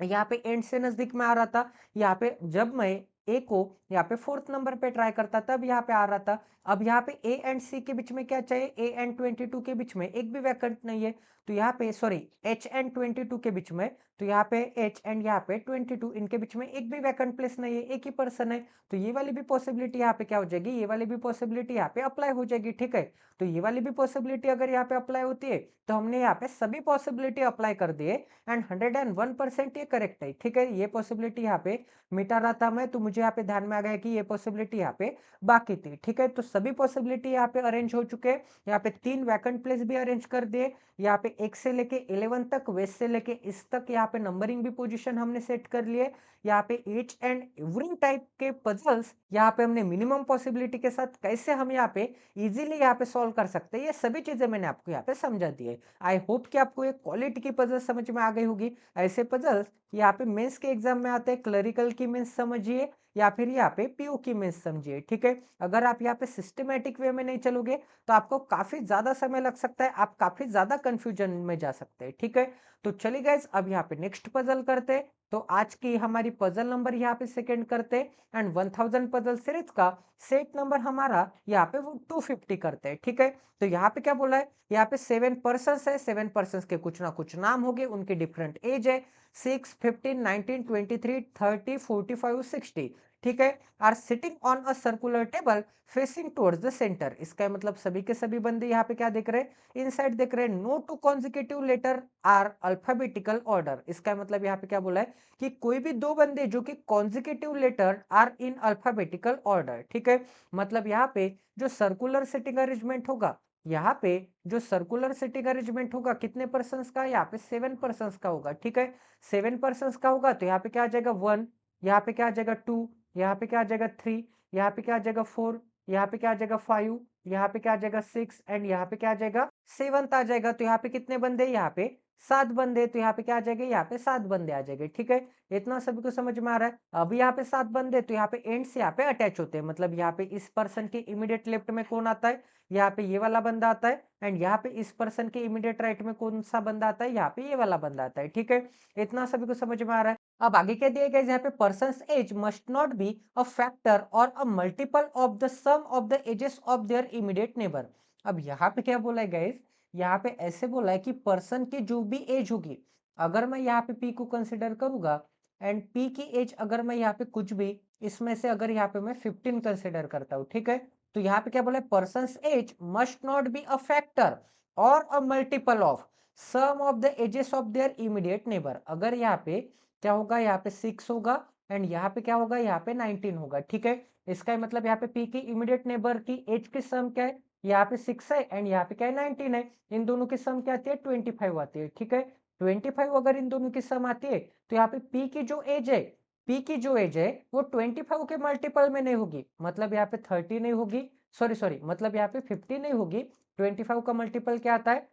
यहाँ पे एंड से नजदीक में आ रहा था। यहाँ पे जब मैं ए को यहाँ पे फोर्थ नंबर पे ट्राई करता तब यहाँ पे आ रहा था। अब यहाँ पे ए एंड सी के बीच में क्या चाहिए, ए एंड 22 के बीच में एक भी वैकेंट नहीं है। तो यहाँ पे सॉरी एच एंड 22 के बीच में, तो यहाँ पे एच एंड यहाँ पे 22 इनके बीच में एक भी वैकेंट प्लेस नहीं है, एक ही पर्सन है। तो ये वाली भी पॉसिबिलिटी यहाँ पे क्या हो जाएगी, ये वाली भी पॉसिबिलिटी यहाँ पे अप्लाई हो जाएगी, ठीक है। तो ये वाली भी पॉसिबिलिटी अगर यहाँ पे अप्लाई होती है तो हमने यहाँ पे सभी पॉसिबिलिटी अप्लाई कर दिए एंड 101% ये करेक्ट है, ठीक है। ये पॉसिबिलिटी यहाँ पे मिटा रहा था मैं, तो मुझे यहाँ पे ध्यान में आ गया कि ये पॉसिबिलिटी यहाँ पे बाकी थी, ठीक है। तो सभी पॉसिबिलिटी यहाँ पे अरेंज हो चुके हैं। यहाँ पे 3 वैकेंट प्लेस भी अरेंज कर दिए। यहाँ पे 1 से लेके 11 तक, वेस्ट से लेके इस तक यहाँ पे नंबरिंग भी पोजीशन हमने सेट कर लिए। यहाँ पे ईच एंड एवरी टाइप के पजल्स यहाँ पे हमने मिनिमम पॉसिबिलिटी के साथ कैसे हम यहाँ पे इजीली यहाँ पे सॉल्व कर सकते हैं, ये सभी चीजें मैंने आपको यहाँ पे समझा दी है। आई होप कि आपको ये क्वालिटी की पजल समझ में आ गई होगी। ऐसे पजल्स यहाँ पे मेंस के एग्जाम में आते हैं, क्लरिकल की मेंस समझिए या फिर यहाँ पे पीओ की मेंस समझिए, ठीक है। अगर आप यहाँ पे सिस्टमेटिक वे में नहीं चलोगे तो आपको काफी ज्यादा समय लग सकता है, आप काफी ज्यादा कंफ्यूजन में जा सकते हैं, ठीक है। तो चलिए गाइस अब यहाँ पे नेक्स्ट पजल करते हैं। तो आज की हमारी पजल नंबर यहाँ पे सेकंड करते हैं एंड 1000 पजल सीरीज का सेट नंबर हमारा यहाँ पे वो 250 करते हैं, ठीक है। तो यहाँ पे क्या बोला है, यहाँ पे 7 पर्सन है, 7 पर्सन के कुछ ना कुछ नाम हो गए, उनकी डिफरेंट एज है, 6, 15, 19, 23, 30, 45, 60, ठीक है। Are sitting on a circular table facing towards the centre. इसका मतलब सभी के सभी बंदे यहाँ पे क्या देख रहे हैं, इनसाइड देख रहे हैं। No two consecutive letter are alphabetical order. इसका मतलब यहाँ पे क्या बोला है कि कोई भी दो बंदे जो कि consecutive letter are in alphabetical order, ठीक है। मतलब यहाँ पे जो सर्कुलर सिटिंग अरेंजमेंट होगा, यहाँ पे जो सर्कुलर सिटिंग अरेंजमेंट होगा कितने पर्सन्स का, यहाँ पे 7 पर्सन्स का होगा, ठीक है। 7 पर्सन्स का होगा तो यहाँ पे क्या आ जाएगा 1, यहाँ पे क्या आ जाएगा 2, यहाँ पे क्या आ जाएगा 3, यहाँ पे क्या आ जाएगा 4, यहाँ पे क्या आ जाएगा 5, यहाँ पे क्या आ जाएगा 6 एंड यहाँ पे क्या आ जाएगा 7 आ जाएगा। तो यहाँ पे कितने बंदे, यहाँ पे 7 बंदे। तो यहाँ पे क्या आ जाएगा, यहाँ पे 7 बंदे आ जाएंगे, ठीक है। इतना सभी को समझ में आ रहा है। अब यहाँ पे 7 बंदे तो यहाँ पे एंड से यहाँ पे अटैच होते हैं, मतलब यहाँ पे इस पर्सन के इमीडिएट लेफ्ट में कौन आता है, यहाँ पे ये वाला बंदा आता है एंड यहाँ पे इस पर्सन के इमीडिएट राइट में कौन सा बंदा आता है, यहाँ पे ये वाला बंदा आता है, ठीक है। इतना सभी को समझ में आ रहा है। अब आगे क्या दिया गया है, यहाँ पे persons age must not be a factor और a multiple of the sum of the ages of their immediate neighbour. अब यहाँ पे क्या बोला है गाइस, यहाँ पे ऐसे बोला है कि पर्सन की जो भी एज होगी, अगर मैं यहाँ पे पी को कंसिडर करूंगा एंड पी की एज अगर मैं यहाँ पे कुछ भी इसमें से अगर यहाँ पे मैं 15 कंसिडर करता हूँ, ठीक है। तो यहाँ पे क्या बोला है, persons age must not be a factor और a multiple of sum of the ages of their immediate neighbour. अगर यहाँ पे क्या होगा, यहाँ पे 6 होगा एंड यहाँ पे क्या होगा, यहाँ पे 19 होगा, ठीक है। इसका मतलब यहाँ पे पी की इमीडिएट नेबर की एज की सम क्या है, यहाँ पे 6 है एंड यहाँ पे क्या है 19 है। इन दोनों की सम क्या आती है, 25 आती है, ठीक है। 25 अगर इन दोनों की सम आती है तो यहाँ पे पी की जो एज है, पी की जो एज है वो 25 के मल्टीपल में नहीं होगी, मतलब यहाँ पे 30 नहीं होगी, सॉरी सॉरी मतलब यहाँ पे 50 नहीं होगी। 25 का मल्टीपल क्या आता है,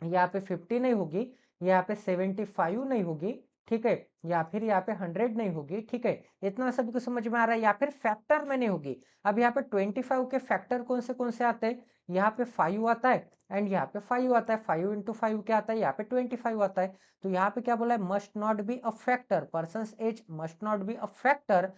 यहाँ पे 50 नहीं होगी, यहाँ पे 75 नहीं होगी, ठीक है। या फिर यहाँ पे 100 नहीं होगी, ठीक है। इतना सबको समझ में आ रहा है। या फिर फैक्टर में नहीं होगी। अब यहाँ पे 25 के फैक्टर कौन से आते हैं, यहाँ पे 5 आता है एंड यहाँ पे 5 आता है। 5 इंटू 5 क्या आता है, यहाँ पे 25 आता है। तो यहाँ पे क्या बोला है, must not be a factor, person age must not be a factor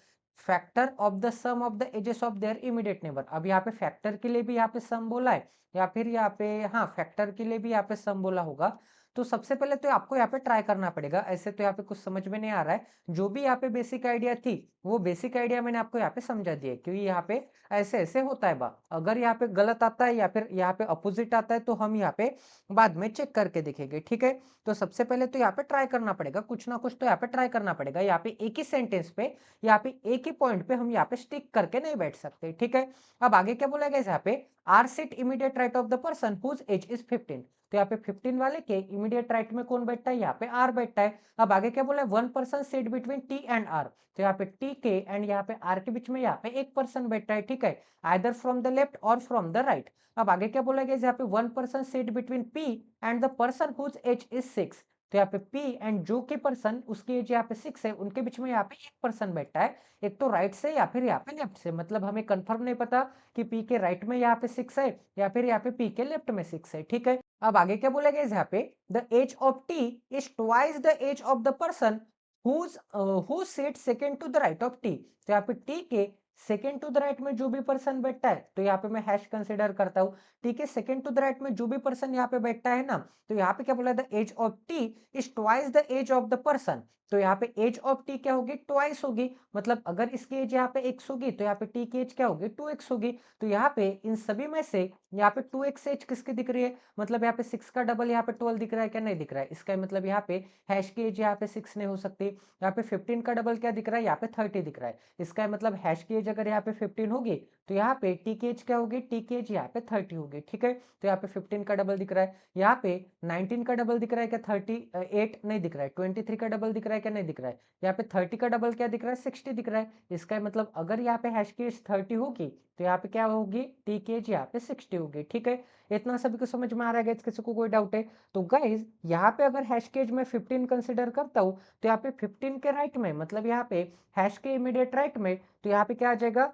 factor of the sum of the ages of their immediate neighbour. अब यहाँ पे फैक्टर के लिए भी यहाँ पे सम बोला है या फिर यहाँ पे, हाँ फैक्टर के लिए भी यहाँ पे सम बोला होगा। तो सबसे पहले तो आपको यहाँ पे ट्राई करना पड़ेगा। ऐसे तो यहाँ पे कुछ समझ में नहीं आ रहा है, जो भी यहाँ पे बेसिक आइडिया थी वो बेसिक आइडिया मैंने आपको यहाँ पे समझा दिया, क्योंकि यहाँ पे ऐसे ऐसे होता है बा। अगर यहाँ पे गलत आता है या फिर यहाँ पे अपोजिट आता है तो हम यहाँ पे बाद में चेक करके देखेंगे, ठीक है। तो सबसे पहले तो यहाँ पे ट्राई करना पड़ेगा, कुछ ना कुछ तो यहाँ पे ट्राई करना पड़ेगा। यहाँ पे एक ही सेंटेंस पे, यहाँ पे एक ही पॉइंट पे हम यहाँ पे स्टिक करके नहीं बैठ सकते, ठीक है। अब आगे क्या बोला गया यहाँ पे, R sit immediate right of the person whose age is 15। तो यहाँ पे 15 वाले के इमीडिएट राइट में कौन बैठता है, यहाँ पे आर बैठता है। अब आगे क्या बोला है, 1 person seat between T and R, तो यहाँ पे टी के एंड यहाँ पे आर के बीच में यहाँ पे एक पर्सन बैठता है, ठीक है, either from the left or from the right. अब आगे क्या बोला गया, यहाँ पे 1 person seat between P and the person whose age is 6, तो यहाँ पे P एंड जो के पर्सन उसकी एज यहाँ पे 6 है, उनके बीच में यहाँ पे एक पर्सन बैठा है, एक तो राइट से या फिर यहाँ पे लेफ्ट से, मतलब हमें कंफर्म नहीं पता कि P के राइट में यहाँ पे 6 है या फिर यहाँ पे P के लेफ्ट में 6 है, ठीक है। अब आगे क्या बोला गया यहाँ पे, the age of T is twice the age of the person who sits second to the right of T, तो यहाँ पे T के सेकेंड टू द राइट में जो भी पर्सन बैठता है, तो यहाँ पे मैं हैश कंसिडर करता हूँ, ठीक है, सेकेंड टू द राइट में जो भी पर्सन यहाँ पे बैठता है ना, तो यहाँ पे क्या बोला, the age of T is twice the age of the person, तो यहाँ पे एज ऑफ टी क्या होगी, ट्वाइस होगी, मतलब अगर इसकी एज यहाँ पे x होगी तो यहाँ पे टी की एज क्या होगी, 2x होगी। तो यहाँ पे इन सभी में से यहाँ पे 2x एज किसकी दिख रही है, मतलब यहाँ पे 6 का डबल यहाँ पे 12 दिख रहा है क्या, नहीं दिख रहा है, इसका मतलब यहाँ पे हैश की एज यहाँ पे 6 नहीं हो सकती। यहाँ पे 15 का डबल क्या दिख रहा है, यहाँ पे 30 दिख रहा है, इसका मतलब हैश की एज अगर यहाँ पे 15 होगी तो यहाँ पे टी की एज क्या होगी, टी की एज यहाँ पे 30 होगी, ठीक है। तो यहाँ पे 15 का डबल दिख रहा है, यहाँ पे 19 का डबल दिख रहा है क्या, 38 नहीं दिख रहा है, 23 का डबल दिख रहा है क्या, नहीं दिख रहा है, यहाँ पे 30 का डबल क्या दिख रहा है, 60 दिख रहा है, इसका मतलब अगर यहाँ पे हैश की एज 30 होगी तो यहाँ पे क्या होगी, टी की एज यहाँ पे 60 होगी, ठीक है। इतना सभी को समझ में आ रहा है, किसी को कोई डाउट है? तो गाइज यहाँ पे अगर हैश की एज में 15 कंसिडर करता हूँ तो यहाँ पे 15 के राइट में, मतलब यहाँ पे हैश के इमीडिएट राइट में, तो यहाँ पे क्या आ जाएगा,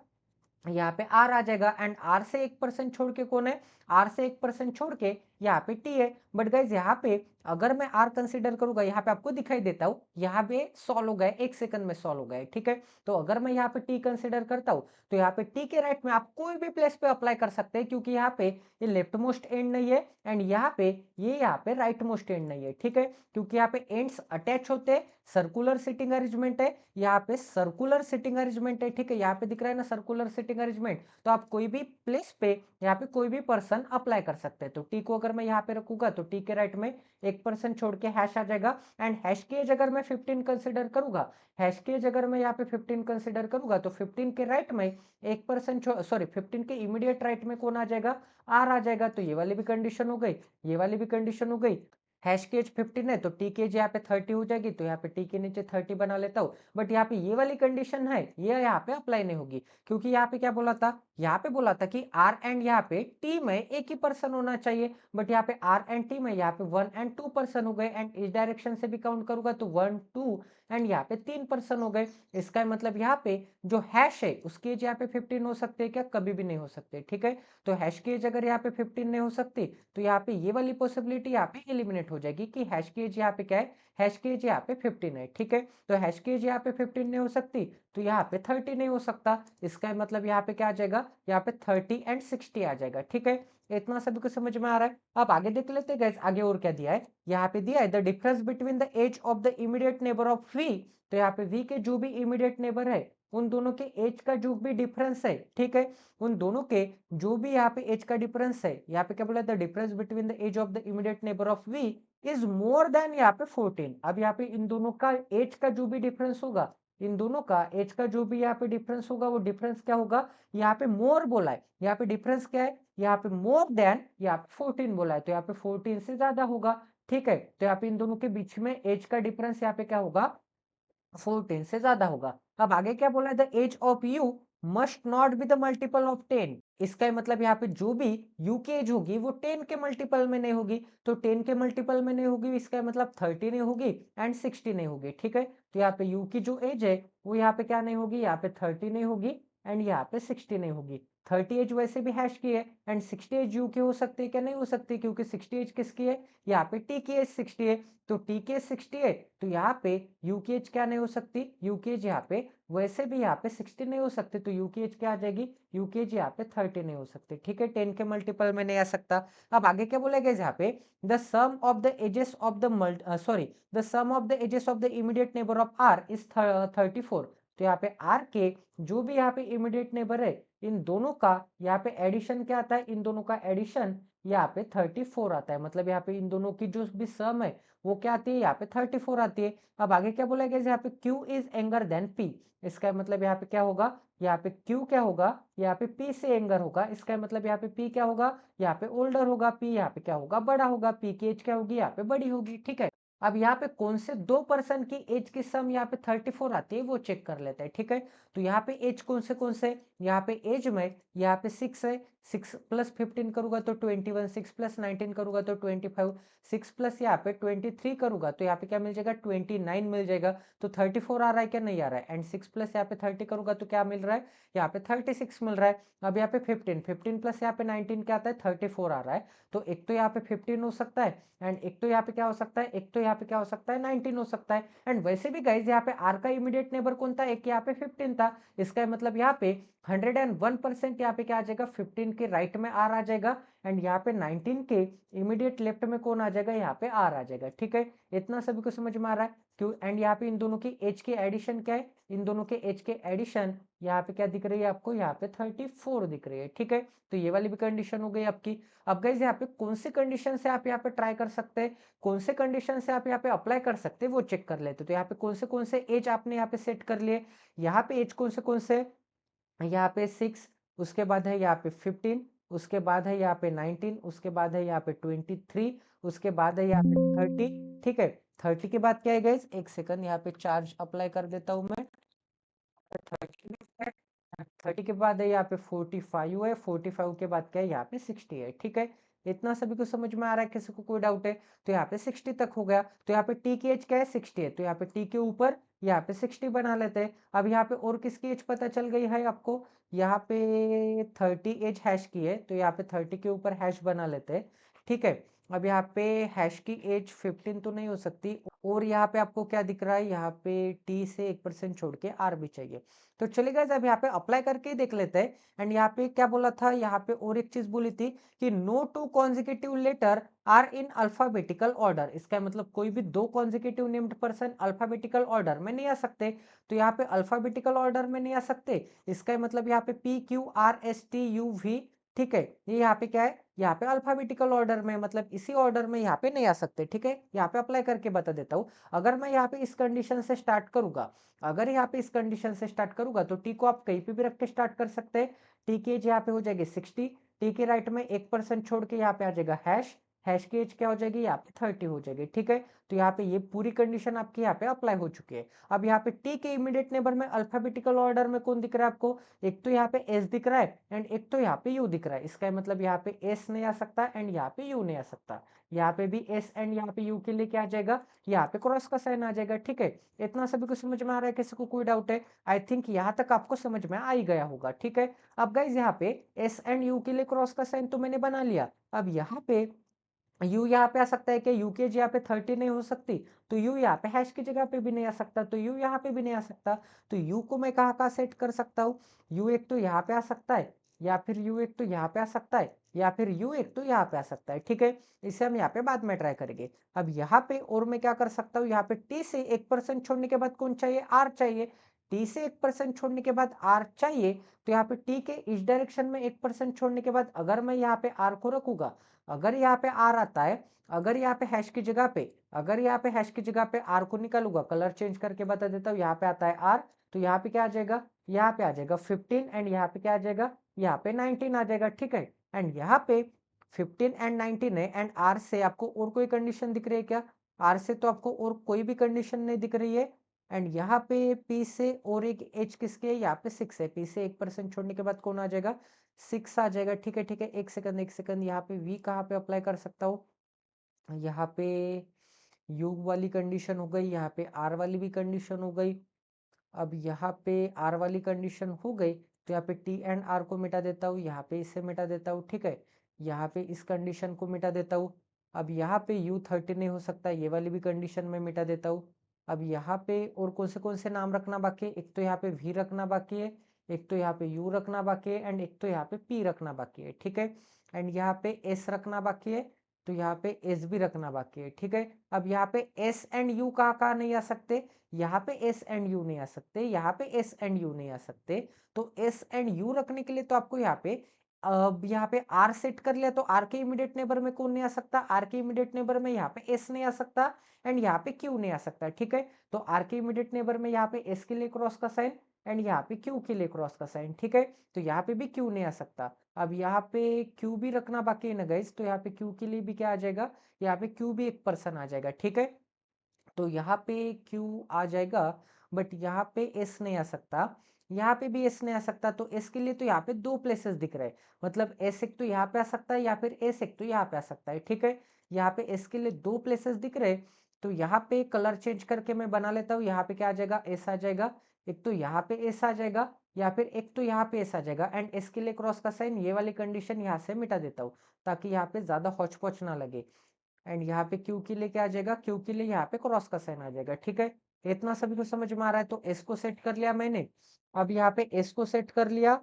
यहाँ पे आर आ जाएगा, एंड आर से 1% छोड़ के कौन है, आर से 1% छोड़ के यहाँ पे टी है। बट गाइज यहाँ पे अगर मैं आर कंसीडर करूंगा, यहाँ पे आपको दिखाई देता हूँ, यहाँ पे सॉल्व हो गए, 1 सेकंड में सॉल्व हो गए, ठीक है। तो अगर मैं यहाँ पे टी कंसीडर करता हूँ तो यहाँ पे टी के राइट में आप कोई भी प्लेस पे अप्लाई कर सकते हैं, क्योंकि यहाँ पे ये लेफ्ट मोस्ट एंड नहीं है एंड यहाँ पे ये यहाँ पे राइट मोस्ट एंड नहीं है, ठीक है, क्योंकि यहाँ पे एंड्स अटैच होते हैं, सर्कुलर सिटिंग अरेंजमेंट है, यहाँ पे सर्कुलर सिटिंग अरेंजमेंट है, ठीक है, यहाँ पे दिख रहा है ना सर्कुलर सिटिंग अरेंजमेंट, तो आप कोई भी प्लेस पे यहाँ पे कोई भी पर्सन अप्लाई कर सकते हैं। तो टी को अगर मैं यहाँ पे रखूंगा तो टी के राइट में 1% छोड़ के हैश आ जाएगा, एंड हैश की एज अगर मैं 15 कंसिडर करूंगा, हैश की एज अगर मैं यहाँ पे 15 कंसिडर करूंगा तो 15 के राइट में 1% सॉरी 15 के इमीडिएट राइट में कौन आ जाएगा, आर आ जाएगा। तो ये वाली भी कंडीशन हो गई, ये वाली भी कंडीशन हो गई। हैश की एज 15 है तो टी की एज यहाँ पे 30 हो जाएगी, तो यहाँ पे टी के नीचे 30 बना लेता हूँ। बट यहाँ पे ये वाली कंडीशन है, ये यहाँ पे अप्लाई नहीं होगी, क्योंकि यहाँ पे क्या बोला था, यहाँ पे बोला था कि आर एंड यहाँ पे टी में एक ही पर्सन होना चाहिए, बट यहाँ पे आर एंड टी में यहाँ पे 1 एंड 2 पर्सन हो गए, एंड इस डायरेक्शन से भी काउंट करूंगा तो 1 2 एंड यहाँ पे 3 पर्सन हो गए। इसका मतलब यहाँ पे जो हैश है उसकी एज यहाँ पे 15 हो सकती है क्या, कभी भी नहीं हो सकते, ठीक है। तो हैश की एज अगर यहाँ पे 15 नहीं हो सकती तो यहाँ पे ये वाली पॉसिबिलिटी यहाँ पे एलिमिनेट हो जाएगी कि हैश की एज यहाँ पे क्या है, हैश की एज यहाँ पे 15 है, ठीक है। तो हैश की एज यहाँ पे 15 नहीं हो सकती तो यहाँ पे 30 नहीं हो सकता, इसका मतलब यहाँ पे क्या आ जाएगा, यहाँ पे 30 एंड 60 आ जाएगा, ठीक है। इतना सभी को समझ में आ रहा है? अब आगे देख लेते हैं गाइस, आगे और क्या दिया है, यहाँ पे दिया है the difference between the age of the immediate neighbour of V, तो यहाँ पे वी के जो भी इमीडिएट नेबर है उन दोनों के एज का जो भी डिफरेंस है, ठीक है, उन दोनों के जो भी यहाँ पे एज का डिफरेंस है, यहाँ पे क्या बोला, the difference between the age of the immediate neighbour of V is more than यहाँ पे 14। अब यहाँ पे इन दोनों का एज का जो भी डिफरेंस होगा, इन दोनों का एज का जो भी यहाँ पे डिफरेंस होगा, वो डिफरेंस क्या होगा, यहाँ पे मोर बोला है, यहाँ पे डिफरेंस क्या है, यहाँ पे मोर देन यहाँ पे 14 बोला है, तो यहाँ पे 14 से ज्यादा होगा, ठीक है। तो यहाँ पे इन दोनों के बीच में एज का डिफरेंस यहाँ पे क्या होगा, 14 से ज्यादा होगा। अब आगे क्या बोला है, the age of U must not be the multiple of 10, इसका मतलब यहाँ पे जो भी यू की एज होगी वो 10 के मल्टीपल में नहीं होगी, तो 10 के मल्टीपल में नहीं होगी, इसका मतलब 30 नहीं होगी एंड 60 नहीं होगी, ठीक है। तो यहाँ पे यू की जो एज है वो यहाँ पे क्या नहीं होगी, यहाँ पे 30 नहीं होगी एंड यहाँ पे 60 नहीं होगी। 30 एज वैसे भी हैश की है एंड 60 एज यू की हो सकती है क्या, नहीं हो सकती, क्योंकि 60 एज किसकी है, यहाँ पे टी की एज 60 है, तो टी की एज 60 है तो यहाँ पे यू की एज क्या नहीं हो सकती, यू की एज यहाँ पे वैसे भी यहाँ पे 60 नहीं हो सकती, तो यू की एज क्या आ जाएगी, यू की एज यहाँ पे 30 नहीं हो सकती, ठीक है, 10 के मल्टीपल में नहीं आ सकता। अब आगे क्या बोलेगा यहाँ पे, the sum of the ages of the the sum of the ages of the immediate neighbour of R is 34, तो यहाँ पे आर के जो भी यहाँ पे इमीडिएट नेबर है इन दोनों का यहाँ पे एडिशन क्या आता है, इन दोनों का एडिशन यहाँ पे 34 आता है, मतलब यहाँ पे इन दोनों की जो भी सम है वो क्या आती है यहाँ पे 34 आती है। अब आगे क्या बोला गया यहाँ पे Q is younger than P, इसका मतलब यहाँ पे क्या होगा, यहाँ पे Q क्या होगा, यहाँ पे P से एंगर होगा, इसका मतलब यहाँ पे P क्या होगा, यहाँ पे ओल्डर होगा, P यहाँ पे क्या होगा, बड़ा होगा, P की एज क्या होगी, यहाँ पे बड़ी होगी। ठीक है, अब यहाँ पे कौन से दो पर्सन की एज की सम यहाँ पे 34 आती है वो चेक कर लेते हैं। ठीक है, तो यहाँ पे एज कौन से, यहाँ पे एज में यहाँ पे 6 है, 6 प्लस 15 करूंगा तो 21, 6 प्लस 19 करूंगा तो 25, 6 प्लस यहाँ पे 23 करूंगा तो यहाँ पे क्या मिल जाएगा, 29 मिल जाएगा। तो 34 आ रहा है क्या, नहीं आ रहा है, एंड 6 प्लस यहाँ पे 30 करूंगा तो क्या मिल रहा है, यहाँ पे 36 मिल रहा है। अब यहाँ पे 15 प्लस यहाँ पे 19 क्या आता है, 34 आ रहा है। तो एक तो यहाँ पे 15 हो सकता है, एंड एक तो यहाँ पे क्या हो सकता है, एक तो यहाँ पे क्या हो सकता है, 19 हो सकता है। एंड वैसे भी गाइज यहाँ पे आर का इमीडिएट नेबर कौन था, एक यहाँ पे 15 था, इसका मतलब यहाँ पे 101% यहाँ पे क्या आ जाएगा, 15 के राइट में आर आ जाएगा, एंड यहाँ पे 19 के इमीडिएट लेफ्ट में कौन आ जाएगा, यहाँ पे आर आ जाएगा। ठीक है, इतना सभी को समझ में आ रहा है क्यों। एंड यहाँ पे इन दोनों की एज के एडिशन क्या है, इन दोनों के एज के एडिशन यहाँ पे क्या दिख रही है आपको, यहाँ पे 34 दिख रही है। ठीक है, तो ये वाली भी कंडीशन हो गई आपकी। अब गाइज यहाँ पे कौन से कंडीशन से आप यहाँ पे ट्राई कर सकते हैं, कौन से कंडीशन से आप यहाँ पे अप्लाई कर सकते हैं वो चेक कर लेते। तो यहाँ पे कौन से एज आपने यहाँ पे सेट कर लिए, यहाँ पे एज कौन से, यहाँ पे 6, उसके बाद है यहाँ पे 15, उसके बाद है यहाँ पे 19, उसके बाद है यहाँ पे 23, उसके बाद है यहाँ पे 30। ठीक है, 30 के बाद क्या है गाइज, एक सेकंड यहाँ पे चार्ज अप्लाई कर देता हूँ मैं। 30 के बाद है यहाँ पे 45 है, 45 के बाद क्या है, यहाँ पे 60 है। ठीक है, इतना सभी को समझ में आ रहा है, किसी को कोई डाउट है, तो यहाँ पे 60 तक हो गया। तो यहाँ पे टी की एज क्या है, 60 है, तो यहाँ पे टी के ऊपर यहाँ पे 60 बना लेते हैं। अब यहाँ पे और किसकी एज पता चल गई है आपको, यहाँ पे 30 एज हैश की है, तो यहाँ पे 30 के ऊपर हैश बना लेते हैं। ठीक है, अब यहाँ पे हैश की एज 15 तो नहीं हो सकती, और यहाँ पे आपको क्या दिख रहा है, यहाँ पे टी से 1% छोड़ के आर भी चाहिए। तो चलिए गाइस अब यहाँ पे अप्लाई करके ही देख लेते हैं। एंड यहाँ पे क्या बोला था, यहाँ पे और एक चीज बोली थी कि no two consecutive letter are in alphabetical order, इसका मतलब कोई भी दो consecutive named person alphabetical order में नहीं आ सकते। तो यहाँ पे अल्फाबेटिकल ऑर्डर में नहीं आ सकते, इसका मतलब यहाँ पे P Q R S T U V, ठीक है, ये यहाँ पे क्या है, यहाँ पे अल्फाबेटिकल ऑर्डर में, मतलब इसी ऑर्डर में यहाँ पे नहीं आ सकते। ठीक है, यहाँ पे अप्लाई करके बता देता हूँ। अगर मैं यहाँ पे इस कंडीशन से स्टार्ट करूंगा, अगर यहाँ पे इस कंडीशन से स्टार्ट करूंगा तो टी को आप कहीं पे भी रख के स्टार्ट कर सकते हैं। टी की एज यहाँ पे हो जाएगी 60, टी के राइट में 1% छोड़ के यहाँ पे आ जाएगा हैश, हैश की एज क्या हो जाएगी, यहाँ पे 30 हो जाएगी। ठीक है, तो यहाँ पे ये पूरी कंडीशन आपकी यहाँ पे अप्लाई हो चुकी है। अब यहाँ पे टी के इमीडिएट नेबर में अल्फाबेटिकल ऑर्डर में कौन दिख रहा है आपको, एक तो यहाँ पे एस दिख रहा है, एंड एक तो यहाँ पे यू दिख रहा है। इसका मतलब यहाँ पे एस नहीं आ सकता एंड यहाँ पे यू नहीं आ सकता, यहाँ पे भी एस एंड यहाँ पे यू के लिए क्या आ जाएगा, यहाँ पे क्रॉस का साइन आ जाएगा। ठीक है, इतना सभी को समझ में आ रहा है, किसी को कोई डाउट है, आई थिंक यहाँ तक आपको समझ में आ ही गया होगा। ठीक है, अब गाइज यहाँ पे एस एंड यू के लिए क्रॉस का साइन तो मैंने बना लिया। अब यहाँ पे यू यहाँ पे आ सकता है कि यू की यहाँ पे 30 नहीं हो सकती, तो यू यहाँ पे हैश की जगह पे भी नहीं आ सकता, तो यू यहाँ पे भी नहीं आ सकता। तो यू को मैं कहाँ कहाँ सेट कर सकता हूँ, यू एक तो यहाँ पे आ सकता है, या फिर यू एक तो यहाँ पे आ सकता है, या फिर यू एक तो यहाँ पे आ सकता है। ठीक है, इसे हम यहाँ पे बाद में ट्राई करेंगे। अब यहाँ पे और मैं क्या कर सकता हूँ, यहाँ पे टी से 1% छोड़ने के बाद कौन चाहिए, आर चाहिए। टी से 1% छोड़ने के बाद आर चाहिए, तो यहाँ पे टी के इस डायरेक्शन में 1% छोड़ने के बाद अगर मैं यहाँ पे आर को रखूंगा, अगर यहाँ पे आर आता है, अगर यहाँ पे हैश की जगह पे, अगर यहाँ पे हैश की जगह पे आर को निकालूंगा, कलर चेंज करके बता देता हूँ, यहाँ पे आता है आर, तो यहाँ पे क्या आ जाएगा, यहाँ पे आ जाएगा 15, एंड यहाँ पे क्या आ जाएगा, यहाँ पे 19 आ जाएगा। ठीक है, एंड यहाँ पे 15 एंड 19 है, एंड आर से आपको और कोई कंडीशन दिख रही है क्या, आर से तो आपको और कोई भी कंडीशन नहीं दिख रही है। एंड यहाँ पे पी से और एक एच किसके है, यहाँ पे 6 है, पी से 1% छोड़ने के बाद कौन आ जाएगा, 6 आ जाएगा। ठीक है, ठीक है, एक सेकंड एक सेकंड, यहाँ पे वी कहाँ पे अप्लाई कर सकता हूँ, यहाँ पे यू वाली कंडीशन हो गई, यहाँ पे आर वाली भी कंडीशन हो गई। अब यहाँ पे आर वाली कंडीशन हो गई, तो यहाँ पे टी एंड आर को मिटा देता हूँ, यहाँ पे इसे मिटा देता हूँ। ठीक है, यहाँ पे इस कंडीशन को मिटा देता हूँ। अब यहाँ पे यू 30 नहीं हो सकता, ये वाली भी कंडीशन में मिटा देता हूँ। अब यहाँ पे और कौन से नाम रखना बाकी है, एक तो यहाँ पे वी रखना बाकी है, एक तो यहाँ पे यू रखना बाकी है, एंड एक तो यहाँ पे पी रखना बाकी है। ठीक है, एंड यहाँ पे एस रखना बाकी है, तो यहाँ पे एस भी रखना बाकी है। ठीक है, अब यहाँ पे एस एंड यू कहाँ कहाँ नहीं आ सकते, यहाँ पे एस एंड यू नहीं आ सकते, यहाँ पे एस एंड यू नहीं आ सकते। तो एस एंड यू रखने के लिए तो आपको यहाँ पे अब यहाँ पे आर सेट कर लिया तो आर के इमीडिएट नेबर में कौन नहीं आ सकता, आर के इमीडिएट नेबर में यहाँ पे एस नहीं आ सकता एंड यहाँ पे क्यू नहीं आ सकता, ठीक है। तो आर के इमीडिएट नेबर में यहाँ पे एस के लिए क्रॉस का साइन एंड यहाँ पे क्यू के लिए क्रॉस का साइन, ठीक है। तो यहाँ पे भी क्यू नहीं आ सकता। अब यहाँ पे क्यू भी रखना बाकी है ना गाइस, तो यहाँ पे क्यू के लिए भी क्या आ जाएगा, यहाँ पे क्यू भी एक पर्सन आ जाएगा, ठीक है। तो यहाँ पे क्यू आ जाएगा बट यहाँ पे एस नहीं आ सकता, यहाँ पे भी एस नहीं आ सकता। तो एस के लिए तो यहाँ पे दो प्लेसेस दिख रहे हैं, मतलब एस एक तो यहाँ पे आ सकता है या फिर एस एक तो यहाँ पे आ सकता है, ठीक है। यहाँ पे एस के लिए दो प्लेसेस दिख रहे हैं, तो यहाँ पे कलर चेंज करके मैं बना लेता हूँ। यहाँ पे क्या आ जाएगा, एस आ जाएगा, एक तो यहाँ पे एस आ जाएगा या फिर एक तो यहाँ पे एस आ जाएगा एंड एस के लिए क्रॉस का साइन, ये वाली कंडीशन यहाँ से मिटा देता हूँ ताकि यहाँ पे ज्यादा हौच पौच ना लगे। एंड यहाँ पे क्यू के लिए क्या आ जाएगा, क्यू के लिए यहाँ पे क्रॉस का साइन आ जाएगा, ठीक है। इतना सभी को समझ में आ रहा है। तो एस को सेट कर लिया मैंने। अब यहाँ पे एस को सेट कर लिया,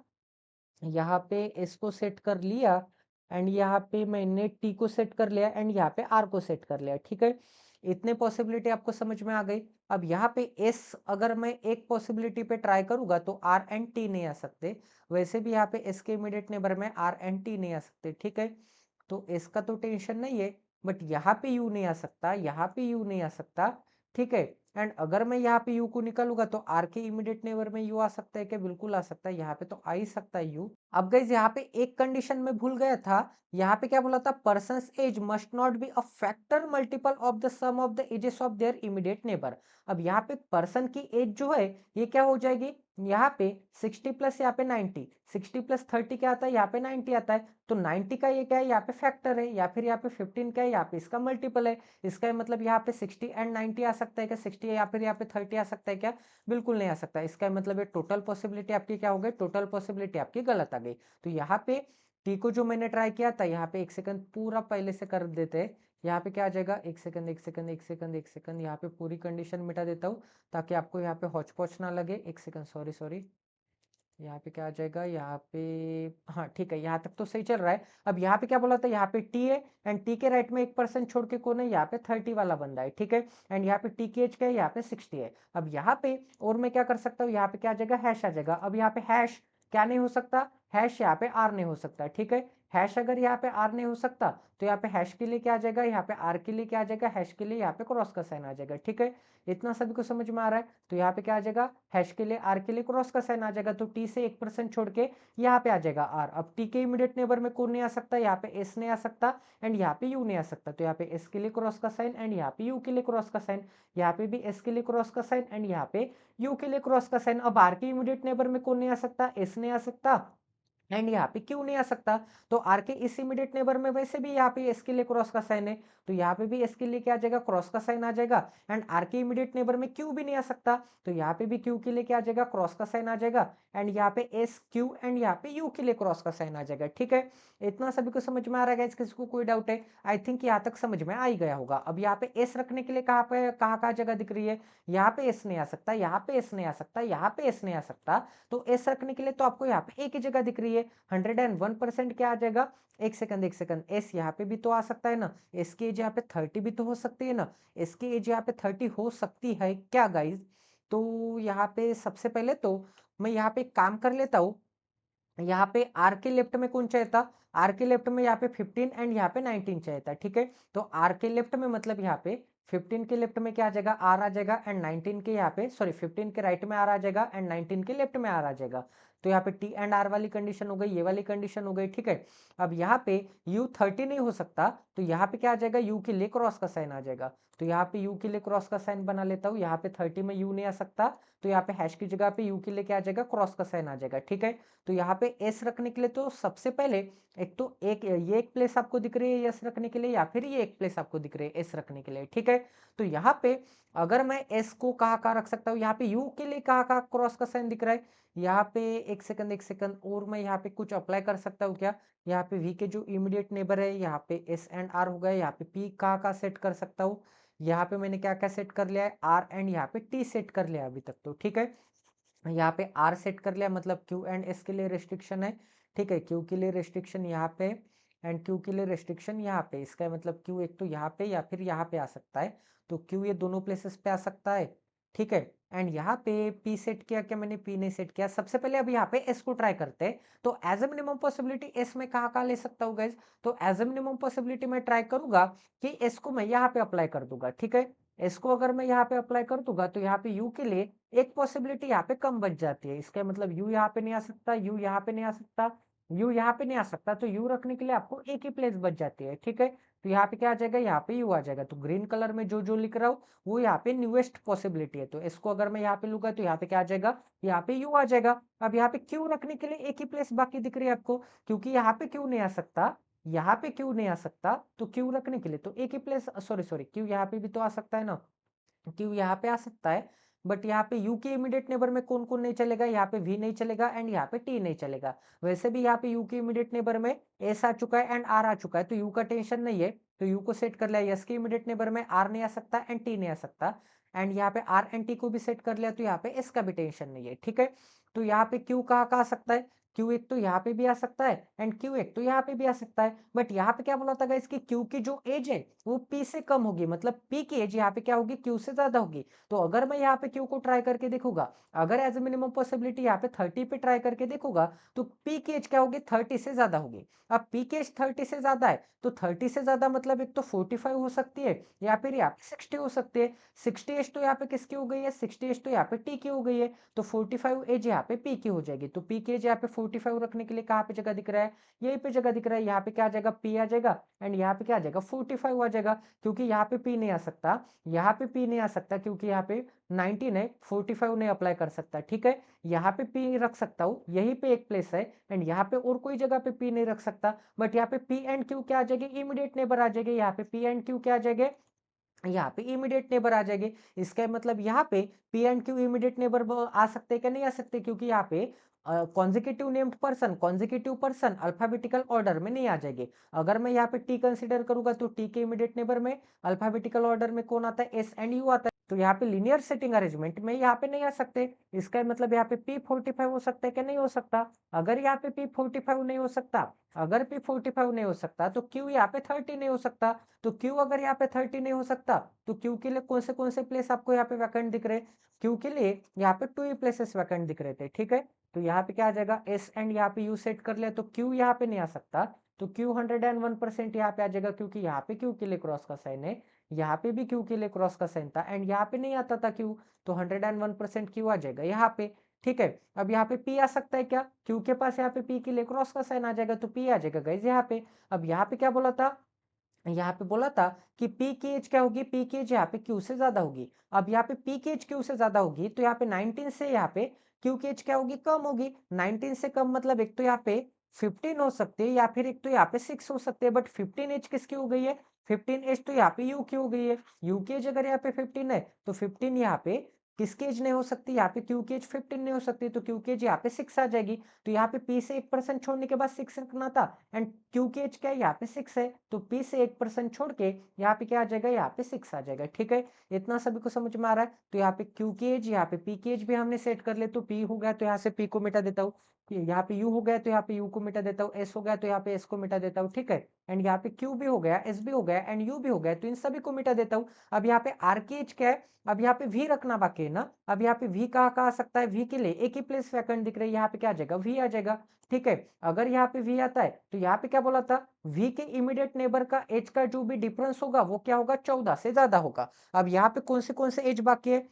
यहाँ पे एस को सेट कर लिया एंड यहाँ पे मैंने टी को सेट कर लिया एंड यहाँ पे आर को सेट कर लिया, ठीक है। इतने पॉसिबिलिटी आपको समझ में आ गई। अब यहाँ पे एस अगर मैं एक पॉसिबिलिटी पे ट्राई करूंगा तो आर एंड टी नहीं आ सकते, वैसे भी यहाँ पे एस के इमीडिएट नेबर में आर एंड टी नहीं आ सकते, ठीक है। तो एस का तो टेंशन नहीं है, बट यहाँ पे यू नहीं आ सकता, यहाँ पे यू नहीं आ सकता, ठीक है। एंड अगर मैं यहाँ पे यू को निकालूंगा तो आर के इमीडिएट नेबर में यू आ सकता है क्या, बिल्कुल आ सकता है, यहाँ पे तो आ ही सकता है यू। अब गाइस यहाँ पे एक कंडीशन में भूल गया था, यहाँ पे क्या बोला था, person's age must not be a factor multiple of the sum of the ages of their immediate neighbour. अब यहाँ पे पर्सन की एज जो है ये क्या हो जाएगी, यहाँ पे 60 प्लस यहाँ पे 90, 60 प्लस 30 क्या आता है, यहाँ पे 90 आता है। तो 90 का ये क्या है, यहाँ पे फैक्टर है, या फिर यहाँ पे 15 क्या है, यहाँ पे इसका मल्टीपल है। इसका मतलब यहाँ पे 60 एंड 90 आ सकता है क्या, 60 या फिर यहाँ पे 30 आ सकता है क्या, बिल्कुल नहीं आ सकता। इसका मतलब ये टोटल पॉसिबिलिटी आपकी क्या हो गई, टोटल पॉसिबिलिटी आपकी गलत आ गई। तो यहाँ पे टी को जो मैंने ट्राई किया था, यहाँ पे एक सेकंड पूरा पहले से कर देते हैं। यहाँ पे क्या आ जाएगा, एक सेकंड एक सेकंड एक सेकंड एक सेकंड, यहाँ पे पूरी कंडीशन मिटा देता हूँ ताकि आपको यहाँ पे हौच पौच ना लगे। एक सेकंड, सॉरी सॉरी, यहाँ पे क्या आ जाएगा, यहाँ पे, हाँ ठीक है, यहाँ तक तो सही चल रहा है। अब यहाँ पे क्या बोला था, यहाँ पे टी है एंड टी के राइट में 1% छोड़ के कौन है, यहाँ पे 30 वाला बंदा है, ठीक है। एंड यहाँ पे टी की एज क्या है, यहाँ पे 60 है। अब यहाँ पे और मैं क्या कर सकता हूँ, यहाँ पे क्या आ जाएगा, हैश आ जाएगा। अब यहाँ पे हैश क्या नहीं हो सकता, हैश यहाँ पे आर नहीं हो सकता, ठीक है। हैश अगर यहाँ पे आर नहीं हो सकता तो यहाँ पे हैश के लिए क्या आ जाएगा, यहाँ पे आर के लिए क्या आ जाएगा, हैश के लिए यहाँ पे क्रॉस का साइन आ जाएगा, ठीक है। इतना सभी को समझ में आ रहा है। तो यहाँ पे क्या आ जाएगा, हैश के लिए आर के लिए क्रॉस का साइन आ जाएगा, तो टी से 1% छोड़ के यहाँ पे आ जाएगा आर। अब टी के इमीडिएट नेबर में कौन नहीं आ सकता, यहाँ पे एस नहीं आ सकता एंड यहाँ पे यू नहीं आ सकता। तो यहाँ पे एस के लिए क्रॉस का साइन एंड यहाँ पे यू के लिए क्रॉस का साइन, यहाँ पे भी एस के लिए क्रॉस का साइन एंड यहाँ पे यू के लिए क्रॉस का साइन। अब आर के इमीडिएट नेबर में कौन नहीं आ सकता, एस नहीं आ सकता एंड यहाँ पे क्यू नहीं आ सकता। तो आर के इस इमीडिएट नेबर में वैसे भी यहाँ पे एस के लिए क्रॉस का साइन है, तो यहाँ पे भी एस के लिए क्या आ जाएगा, क्रॉस का साइन आ जाएगा। एंड आर के इमीडिएट नेबर में क्यू भी नहीं आ सकता, तो यहाँ पे भी क्यू के लिए क्या आ जाएगा, क्रॉस का साइन आ जाएगा। एंड यहाँ पे एस क्यू एंड यहाँ पे यू के लिए क्रॉस का साइन आ जाएगा, ठीक है। इतना सभी को समझ में आ रहा है, किसी को कोई डाउट है, आई थिंक यहाँ तक समझ में आ ही गया होगा। अब यहाँ पे एस रखने के लिए कहाँ पे कहाँ जगह दिख रही है, यहाँ पे एस नहीं आ सकता, यहाँ पे एस नहीं आ सकता, यहाँ पे एस नहीं आ सकता। तो एस रखने के लिए तो आपको यहाँ पे एक ही जगह दिख रही है, 101% क्या आ जाएगा, एक सेकंड, एस यहाँ पे भी तो आ सकता है ना, एस की एज यहाँ पे 30 भी तो हो सकती है ना, एस की एज यहाँ पे 30 हो सकती है क्या गाइज। तो यहाँ पे सबसे पहले तो मैं यहाँ पे एक काम कर लेता हूँ, यहाँ पे आर के लेफ्ट में कौन चाहिए था, आर के लेफ्ट में यहाँ पे 15 एंड यहाँ पे 19 चाहिए था, ठीक है। तो आर के लेफ्ट में मतलब यहाँ पे 15 के लेफ्ट में क्या आ जाएगा, आर आ जाएगा एंड 19 के यहाँ पे, सॉरी 15 के राइट में आर आ जाएगा एंड 19 के लेफ्ट में आर आ जाएगा। तो यहाँ पे टी एंड आर वाली कंडीशन हो गई, ये वाली कंडीशन हो गई, ठीक है। अब यहाँ पे यू 30 नहीं हो सकता, तो यहाँ पे क्या आ जाएगा, यू के लिए क्रॉस का साइन आ जाएगा। तो यहाँ पे यू के लिए क्रॉस का साइन बना लेता हूँ, यहाँ पे 30 में यू नहीं आ सकता, तो यहाँ पे हैश की जगह पे यू के लिए क्या आ जाएगा, क्रॉस का साइन आ जाएगा, ठीक है। तो यहाँ पे एस रखने के लिए तो सबसे पहले एक तो एक ये एक प्लेस आपको दिख रही है एस रखने के लिए, या फिर ये एक प्लेस आपको दिख रही है एस रखने के लिए, ठीक है। तो यहाँ पे अगर मैं एस को कहाँ कहाँ रख सकता हूँ, यहाँ पे यू के लिए कहाँ कहाँ क्रॉस का साइन दिख रहा है, यहाँ पे एक सेकंड और मैं यहाँ पे कुछ अप्लाई कर सकता हूँ क्या, यहाँ पे वी के जो इमीडिएट नेबर है यहाँ पे एस एंड आर हो गए, यहाँ पे पी कहाँ कहाँ सेट कर सकता हूँ, यहाँ पे मैंने क्या क्या सेट कर लिया है, आर एंड यहाँ पे टी सेट कर लिया अभी तक तो, ठीक है। यहाँ पे आर सेट कर लिया, मतलब क्यू एंड एस के लिए रेस्ट्रिक्शन है, ठीक है। क्यू के लिए रेस्ट्रिक्शन यहाँ पे एंड क्यू के लिए रेस्ट्रिक्शन यहाँ पे, इसका मतलब क्यू एक तो यहाँ पे या फिर यहाँ पे आ सकता है, तो क्यू ये दोनों प्लेसेस पे आ सकता है, ठीक है। एंड यहाँ पे पी सेट किया क्या मैंने, पी नहीं सेट किया। सबसे पहले अब यहाँ पे एस को ट्राई करते हैं। तो as a minimum possibility S में कहाँ ले सकता हूँ गाइज, तो एज ए मिनिमम पॉसिबिलिटी मैं ट्राई करूंगा कि एस को मैं यहाँ पे अप्लाई कर दूंगा। ठीक है, एस को अगर मैं यहाँ पे अप्लाई कर दूंगा तो यहाँ पे यू के लिए एक पॉसिबिलिटी यहाँ पे कम बच जाती है। इसका मतलब यू यहाँ पे नहीं आ सकता, यू यहाँ पे नहीं आ सकता, यू यहाँ पे नहीं आ सकता, तो यू रखने के लिए आपको एक ही प्लेस बच जाती है। ठीक है, तो यहाँ पे क्या आ जाएगा, यहाँ पे यू आ जाएगा। तो ग्रीन कलर में जो जो लिख रहा हूँ वो यहाँ पे न्यूएस्ट पॉसिबिलिटी है। तो इसको अगर मैं यहाँ पे लूंगा तो यहाँ पे क्या आ जाएगा, यहाँ पे यू आ जाएगा। अब यहाँ पे क्यू रखने के लिए एक ही प्लेस बाकी दिख रही है आपको, क्योंकि यहाँ पे क्यू नहीं आ सकता, यहाँ पे क्यू नहीं आ सकता, तो क्यू रखने के लिए तो एक ही प्लेस, सॉरी सॉरी, क्यू यहाँ पे भी तो आ सकता है ना, क्यू यहाँ पे आ सकता है। बट यहाँ पे यू के इमीडिएट नेबर में कौन कौन नहीं चलेगा, यहाँ पे वी नहीं चलेगा एंड यहाँ पे टी नहीं चलेगा। वैसे भी यहाँ पे यू के इमीडिएट नेबर में एस आ चुका है एंड आर आ चुका है, तो यू का टेंशन नहीं है। तो यू को सेट कर लिया, यस के इमीडिएट नेबर में आर नहीं आ सकता एंड टी नहीं आ सकता, एंड यहाँ पे आर एंड टी को भी सेट कर लिया, तो यहाँ पे एस का भी टेंशन नहीं है। ठीक है, तो यहाँ पे क्यू कहाँ कहाँ आ सकता है, क्यू एक तो यहाँ पे भी आ सकता है एंड क्यू एक तो यहाँ पे भी आ सकता है। बट यहाँ पे क्या बोला था गाइस कि क्यू की जो एज है वो पी से कम होगी, मतलब पी की एज यहाँ पे क्या होगी, क्यू से ज्यादा होगी। तो अगर मैं यहाँ पे क्यू को ट्राई करके देखूंगा, अगर एज ए मिनिमम पॉसिबिलिटी यहाँ पे 30 पे ट्राई करके देखूंगा, तो पी की एज क्या होगी, 30 से ज्यादा होगी। अब पी की एज 30 से ज्यादा है, तो 30 से ज्यादा मतलब एक तो 45 हो सकती है या फिर यहाँ पे 60 हो सकती है। 60 एज तो यहाँ पे किसकी हो गई है, 60 एज तो यहाँ पे टी की हो गई है, तो 45 एज यहाँ पे पी की हो जाएगी। तो पी की एज यहाँ पे 45 रखने के लिए कहाँ पे जगह दिख रहा है, यही पे जगह दिख रहा है। यहाँ पे क्या आ जाएगा, पी आ जाएगा एंड यहाँ पे क्या आ जाएगा, 45 आ जाएगा, क्योंकि यहाँ पे पी नहीं आ सकता, यहाँ पे पी नहीं आ सकता, क्योंकि यहाँ पे 19 है, 45 नहीं अप्लाई कर सकता। ठीक है, यहाँ पे पी रख सकता हूँ, यहीं पे एक प्लेस है एंड यहाँ पे और कोई जगह पे पी नहीं रख सकता। बट यहाँ पे पी एंड क्यू क्या आ जाएगी, इमीडिएट नेबर आ जाएगी। यहाँ पे पी एंड क्यू क्या आ जाएंगे, यहाँ पे इमीडिएट नेबर आ जाएंगे। इसका मतलब यहाँ पे P and Q immediate neighbour आ सकते हैं क्या, नहीं आ सकते, क्योंकि यहाँ पे consecutive named person, consecutive person alphabetical order में नहीं आ जाएंगे। अगर मैं यहाँ पे टी कंसीडर करूंगा तो टी के इमीडिएट नेबर में अल्फाबेटिकल ऑर्डर में कौन आता है, एस एंड यू आता है। तो यहाँ पे लीनियर सेटिंग अरेंजमेंट में यहाँ पे नहीं आ सकते। इसका मतलब यहाँ पे P45 हो सकता है क्या, नहीं हो सकता। अगर यहाँ पे P45 नहीं हो सकता, अगर P45 नहीं हो सकता तो Q यहाँ पे 30 नहीं हो सकता। तो Q अगर यहाँ पे 30 नहीं हो सकता तो Q के लिए कौन से प्लेस आपको यहाँ पे वैकेंट दिख रहे हैं, Q के लिए यहाँ पे 2 ही प्लेसेस वैकेंट दिख रहे थे। ठीक है, तो यहाँ पे क्या आ जाएगा, S एंड यहाँ पे U सेट कर लिया, तो Q यहाँ पे नहीं आ सकता, तो Q 101% यहाँ पे आ जाएगा, क्योंकि यहाँ पे Q के लिए क्रॉस का साइन है, यहाँ पे भी Q के लिए क्रॉस का साइन था एंड यहाँ पे नहीं आता था Q, तो 101% Q आ जाएगा यहाँ पे। ठीक है, अब यहाँ पे P आ सकता है क्या, Q के पास यहाँ पे P के लिए क्रॉस का साइन आ जाएगा, तो P आ जाएगा गाइज यहाँ पे। अब यहाँ पे क्या बोला था, यहाँ पे बोला था कि पी की एज क्या होगी, पी की एज यहाँ पे क्यू से ज्यादा होगी। अब यहाँ पे पी की एज क्यू से ज्यादा होगी, तो यहाँ पे 19 से यहाँ पे क्यू की एज क्या होगी, कम होगी। 19 से कम मतलब एक तो यहाँ पे 15 हो सकती है या फिर एक तो यहाँ पे 6 हो सकते हैं। बट 15 एज किसकी हो गई है, 15 एज तो यहाँ पे यू की हो गई है। यू की एज अगर यहाँ पे 15 है तो 15 यहाँ पे किसकी एज नहीं हो सकती, यहाँ पे क्यू की एज 15 नहीं हो सकती, तो क्यू की एज यहाँ पे 6 आ जाएगी। तो यहाँ पे पी से 1% छोड़ने के बाद 6 रखना था एंड क्यू की एज क्या है, यहाँ पे 6 है, तो पी से 1% छोड़ के यहाँ पे क्या आ जाएगा, यहाँ पे 6 आ जाएगा। ठीक है, इतना सभी को समझ में आ रहा है। तो यहाँ पे क्यू की एज, यहाँ पे पी की एज भी हमने सेट कर ले, तो पी हो गया तो यहाँ से पी को मिटा देता हूँ, यहाँ पे यू हो गया तो यहाँ पे यू को मिटा देता हूँ, एस हो गया तो यहाँ पे एस को मिटा देता हूँ। ठीक है, एंड यहाँ पे क्यू भी हो गया, एस भी हो गया एंड यू भी हो गया, तो इन सभी को मिटा देता हूँ। अब यहाँ पे आर की एज क्या है, अब यहाँ पे वी रखना बाकी है ना। अब यहाँ पे वी कहाँ कहाँ आ सकता है, वी के लिए एक ही प्लेस वैकेंट दिख रहा है, यहाँ पे क्या आ जाएगा, वी आ जाएगा। ठीक है, अगर यहाँ पे वी आता है तो यहाँ पे क्या बोला था, वी के इमीडिएट नेबर का एज का जो भी डिफरेंस होगा वो क्या होगा, 14 से ज्यादा होगा। अब यहाँ पे कौन से एज बाकी है,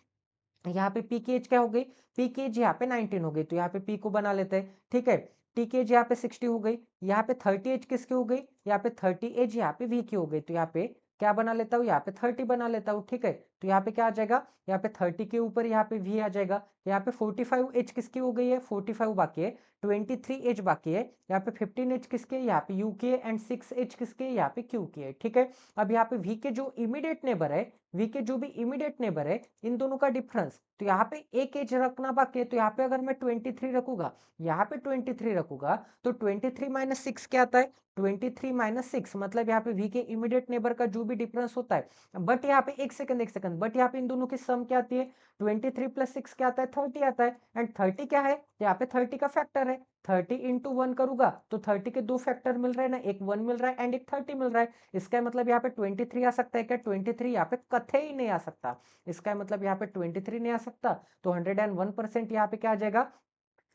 यहाँ पे पी की एज क्या हो गई, पी की एज यहाँ पे 19 हो गई, तो यहाँ पे पी को बना लेते हैं। ठीक है, टी की एज यहाँ पे 60 हो गई, यहाँ पे 30 एज किसकी हो गई, यहाँ पे 30 एज यहाँ पे वी की हो गई, तो यहाँ पे क्या बना लेता हूँ, यहाँ पे 30 बना लेता हूँ। ठीक है, तो यहाँ पे क्या आ जाएगा, यहाँ पे 30 के ऊपर यहाँ पे वी आ जाएगा। यहाँ पे 45 एज किसकी हो गई है, 45 बाकी है, 23 एज बाकी है, यहाँ पे 15 एज किसके, यहाँ पे यू के एंड 6 एज किसके, यहाँ पे क्यू के है। ठीक है, अब यहाँ पे वी के जो इमीडिएट नेबर है, वी के जो भी इमीडिएट नेबर है, इन दोनों का डिफरेंस, तो यहाँ पे एक एज रखना बाकी है, तो यहाँ पे अगर मैं 23 रखूंगा, यहाँ पे 23 रखूंगा, तो 23 माइनस 6 क्या आता है, 23 माइनस 6 मतलब यहाँ पे वी के इमीडिएट नेबर का जो भी डिफरेंस होता है। बट यहाँ पे एक सेकंड 1, बट यहाँ पे इन दोनों की सम क्या आती है, 23 प्लस 6 क्या आता है, 30 आता है। एंड 30 क्या है, यहाँ पे 30 का फैक्टर है। 30 इंटू 1 करूंगा तो 30 के दो फैक्टर मिल रहे हैं ना, एक 1 मिल रहा है एंड एक 30 मिल रहा है। इसका मतलब यहाँ पे 23 आ सकता है क्या, 23 यहाँ पे कथे ही नहीं आ सकता। इसका मतलब यहाँ पे 23 नहीं आ सकता, तो 101% यहाँ पे क्या आ जाएगा,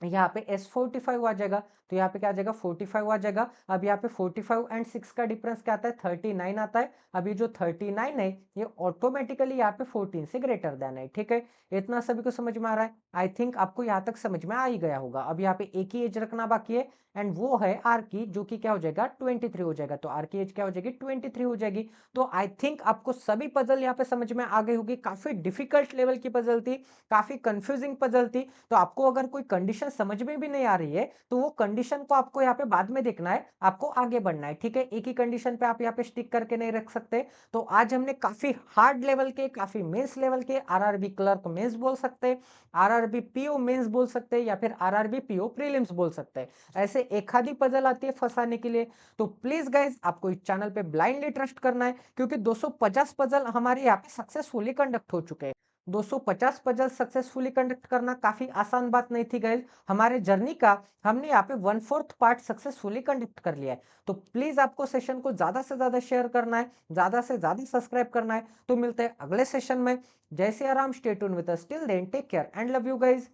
यहाँ पे S45 आ जाएगा। तो यहाँ पे क्या आ जाएगा, 45 आ जाएगा। अब यहाँ पे 45 एंड 6 का डिफरेंस क्या आता है, 39 आता है। अब ये जो 39 है ये ऑटोमेटिकली यहाँ पे 14 से ग्रेटर देन है। ठीक है, इतना सभी को समझ में आ रहा है। आई थिंक आपको यहाँ तक समझ में आ ही गया होगा। अब यहाँ पे एक ही एज रखना बाकी है एंड वो है आर की, जो कि क्या हो जाएगा, 23 हो जाएगा। तो आर की एज क्या हो जाएगी, 23 हो जाएगी। तो आई थिंक आपको सभी पजल यहाँ पे समझ में आ गई होगी। काफी डिफिकल्ट लेवल की पजल थी, काफी कंफ्यूजिंग पजल थी। तो आपको अगर कोई कंडीशन समझ में भी नहीं आ रही है तो वो कंडीशन को आपको यहाँ पे बाद में देखना है, आपको आगे बढ़ना है। ठीक है, एक ही कंडीशन पे आप यहाँ पे स्टिक करके नहीं रख सकते। तो आज हमने काफी हार्ड लेवल के, काफी मेंस लेवल के, आरआरबी क्लर्क मेंस बोल सकते हैं, आरआरबी पीओ मेंस बोल सकते हैं, या फिर आरआरबी पीओ प्रीलिम्स बोल सकते हैं। ऐसे एक आधी पजल आती है फंसाने के लिए। तो प्लीज गाइज आपको इस चैनल पे ब्लाइंडली ट्रस्ट करना है, क्योंकि 250 पजल हमारे यहाँ पे सक्सेसफुली कंडक्ट हो चुके हैं। 250 पजल सक्सेसफुली कंडक्ट करना काफी आसान बात नहीं थी गाइज। हमारे जर्नी का हमने यहाँ पे 1/4 पार्ट सक्सेसफुली कंडक्ट कर लिया है। तो प्लीज आपको सेशन को ज्यादा से ज्यादा शेयर करना है, ज्यादा से ज्यादा सब्सक्राइब करना है। तो मिलते हैं अगले सेशन में। जय Siya Ram, stay tuned with us, till then take care and love you guys.